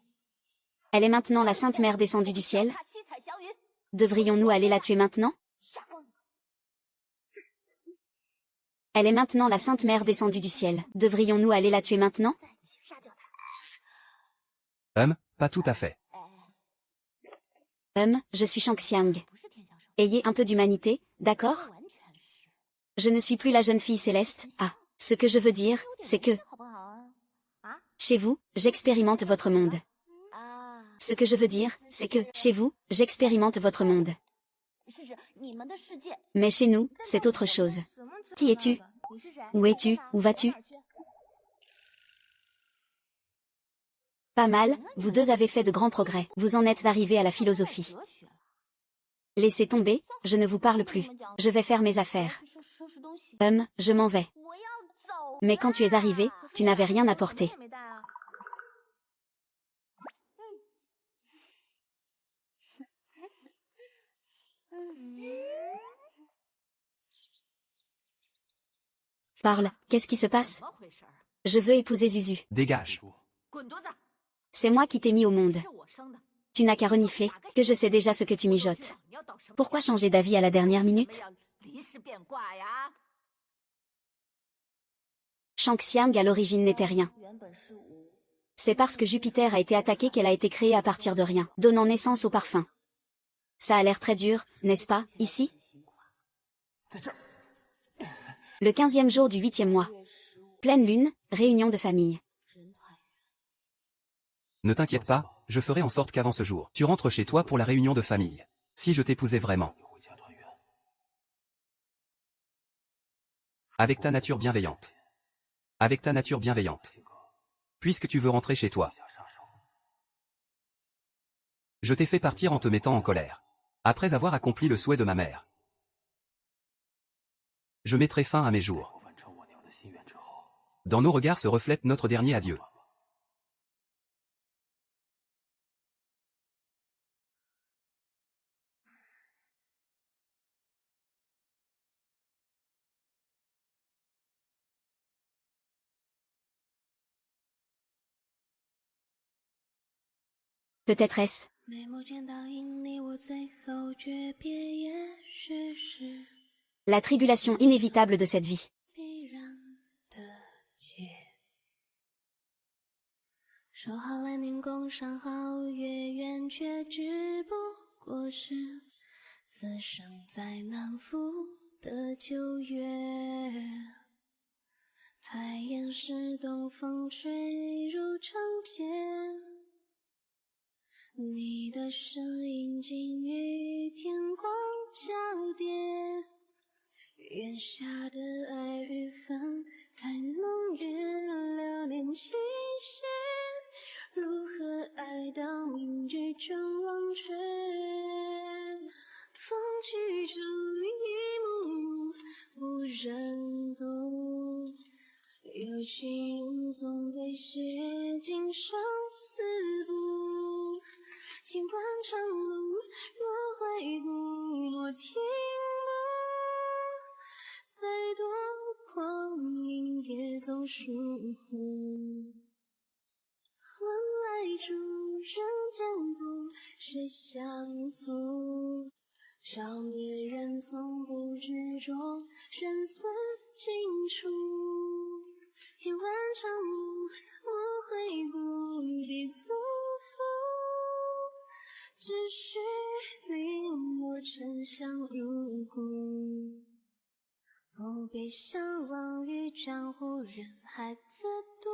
Elle est maintenant la Sainte Mère descendue du ciel. 踏七彩祥云， Devrions-nous aller la tuer maintenant? 杀光你！ Elle est maintenant la Sainte Mère descendue du ciel. Devrions-nous aller la tuer maintenant? 在一起杀掉他。 Pas tout à fait. Je suis Shangxiang. 不是天降圣， Ayez un peu d'humanité, d'accord? 完全是。 Je ne suis plus la jeune fille céleste. Ah, ce que je veux dire, c'est que, 好不好啊？ chez vous, j'expérimente votre monde. 啊， Ce que je veux dire, c'est que, chez vous, j'expérimente votre monde. 是指你们的世界。 Mais chez nous, c'est autre chose. Qui es-tu? 你是谁？ Où es-tu? Où vas-tu? Pas mal, vous deux avez fait de grands progrès. Vous en êtes arrivés à la philosophie. 哲学了。 Laissez tomber, je ne vous parle plus. Je vais faire mes affaires. 去收拾东西。 Je m'en vais. 我要走。 Mais quand tu es arrivé, tu n'avais rien apporté. 也没带啊。 Parle, qu'est-ce qui se passe? 怎么回事儿？ Je veux épouser Zuzu. Dégage. 滚犊子！ C'est moi qui t'ai mis au monde. 是我生的。 Tu n'as qu'à renifler, que je sais déjà ce que tu mijotes. 你要等什么？ Pourquoi changer d'avis à la dernière 怎么 minute? 样离世变卦呀？ Shangxiang à l'origine n'était rien. 原本是无， C'est parce que Jupiter a été attaqué qu'elle a été créée à partir de rien, donnant naissance au parfum. Ça a l'air très dur, n'est-ce pas, ici? 在这儿， Le 15e jour du 8e mois. 月十五 Pleine lune, réunion de famille. 人团圆。 Ne t'inquiète pas, je ferai en sorte qu'avant ce jour, tu rentres chez toi pour la réunion de famille. Si je t'épousais vraiment. 回家团圆。 Avec ta nature bienveillante. Avec ta nature bienveillante. Puisque tu veux rentrer chez toi. 下杀手， Je t'ai fait partir en te mettant en colère. Après avoir accompli le souhait de ma mère. Je mettrai fin à mes jours. 我完成我娘的心愿之后， Dans nos regards se reflète notre dernier adieu. Peut-être est-ce. 眉目间倒映你我最后诀别，也许是 La tribulation inévitable de cette vie. 必然的结。说好来年共赏好月圆，却只不过是此生再难负的9月，抬眼是东风吹入长街，你的身影竟与天光交叠，眼下的爱与恨太浓烈，流连期限，如何爱到明日就忘却？风剧中一幕不忍读，有情人总被写进生死簿。尽管长路若回顾，莫停步，再多光阴也总疏忽。问来主人间不谁相负？少年人从不执着生死尽处，千万长路莫回顾，别辜负，只需临摹沉香入骨。不悲伤，望与江湖人海自渡。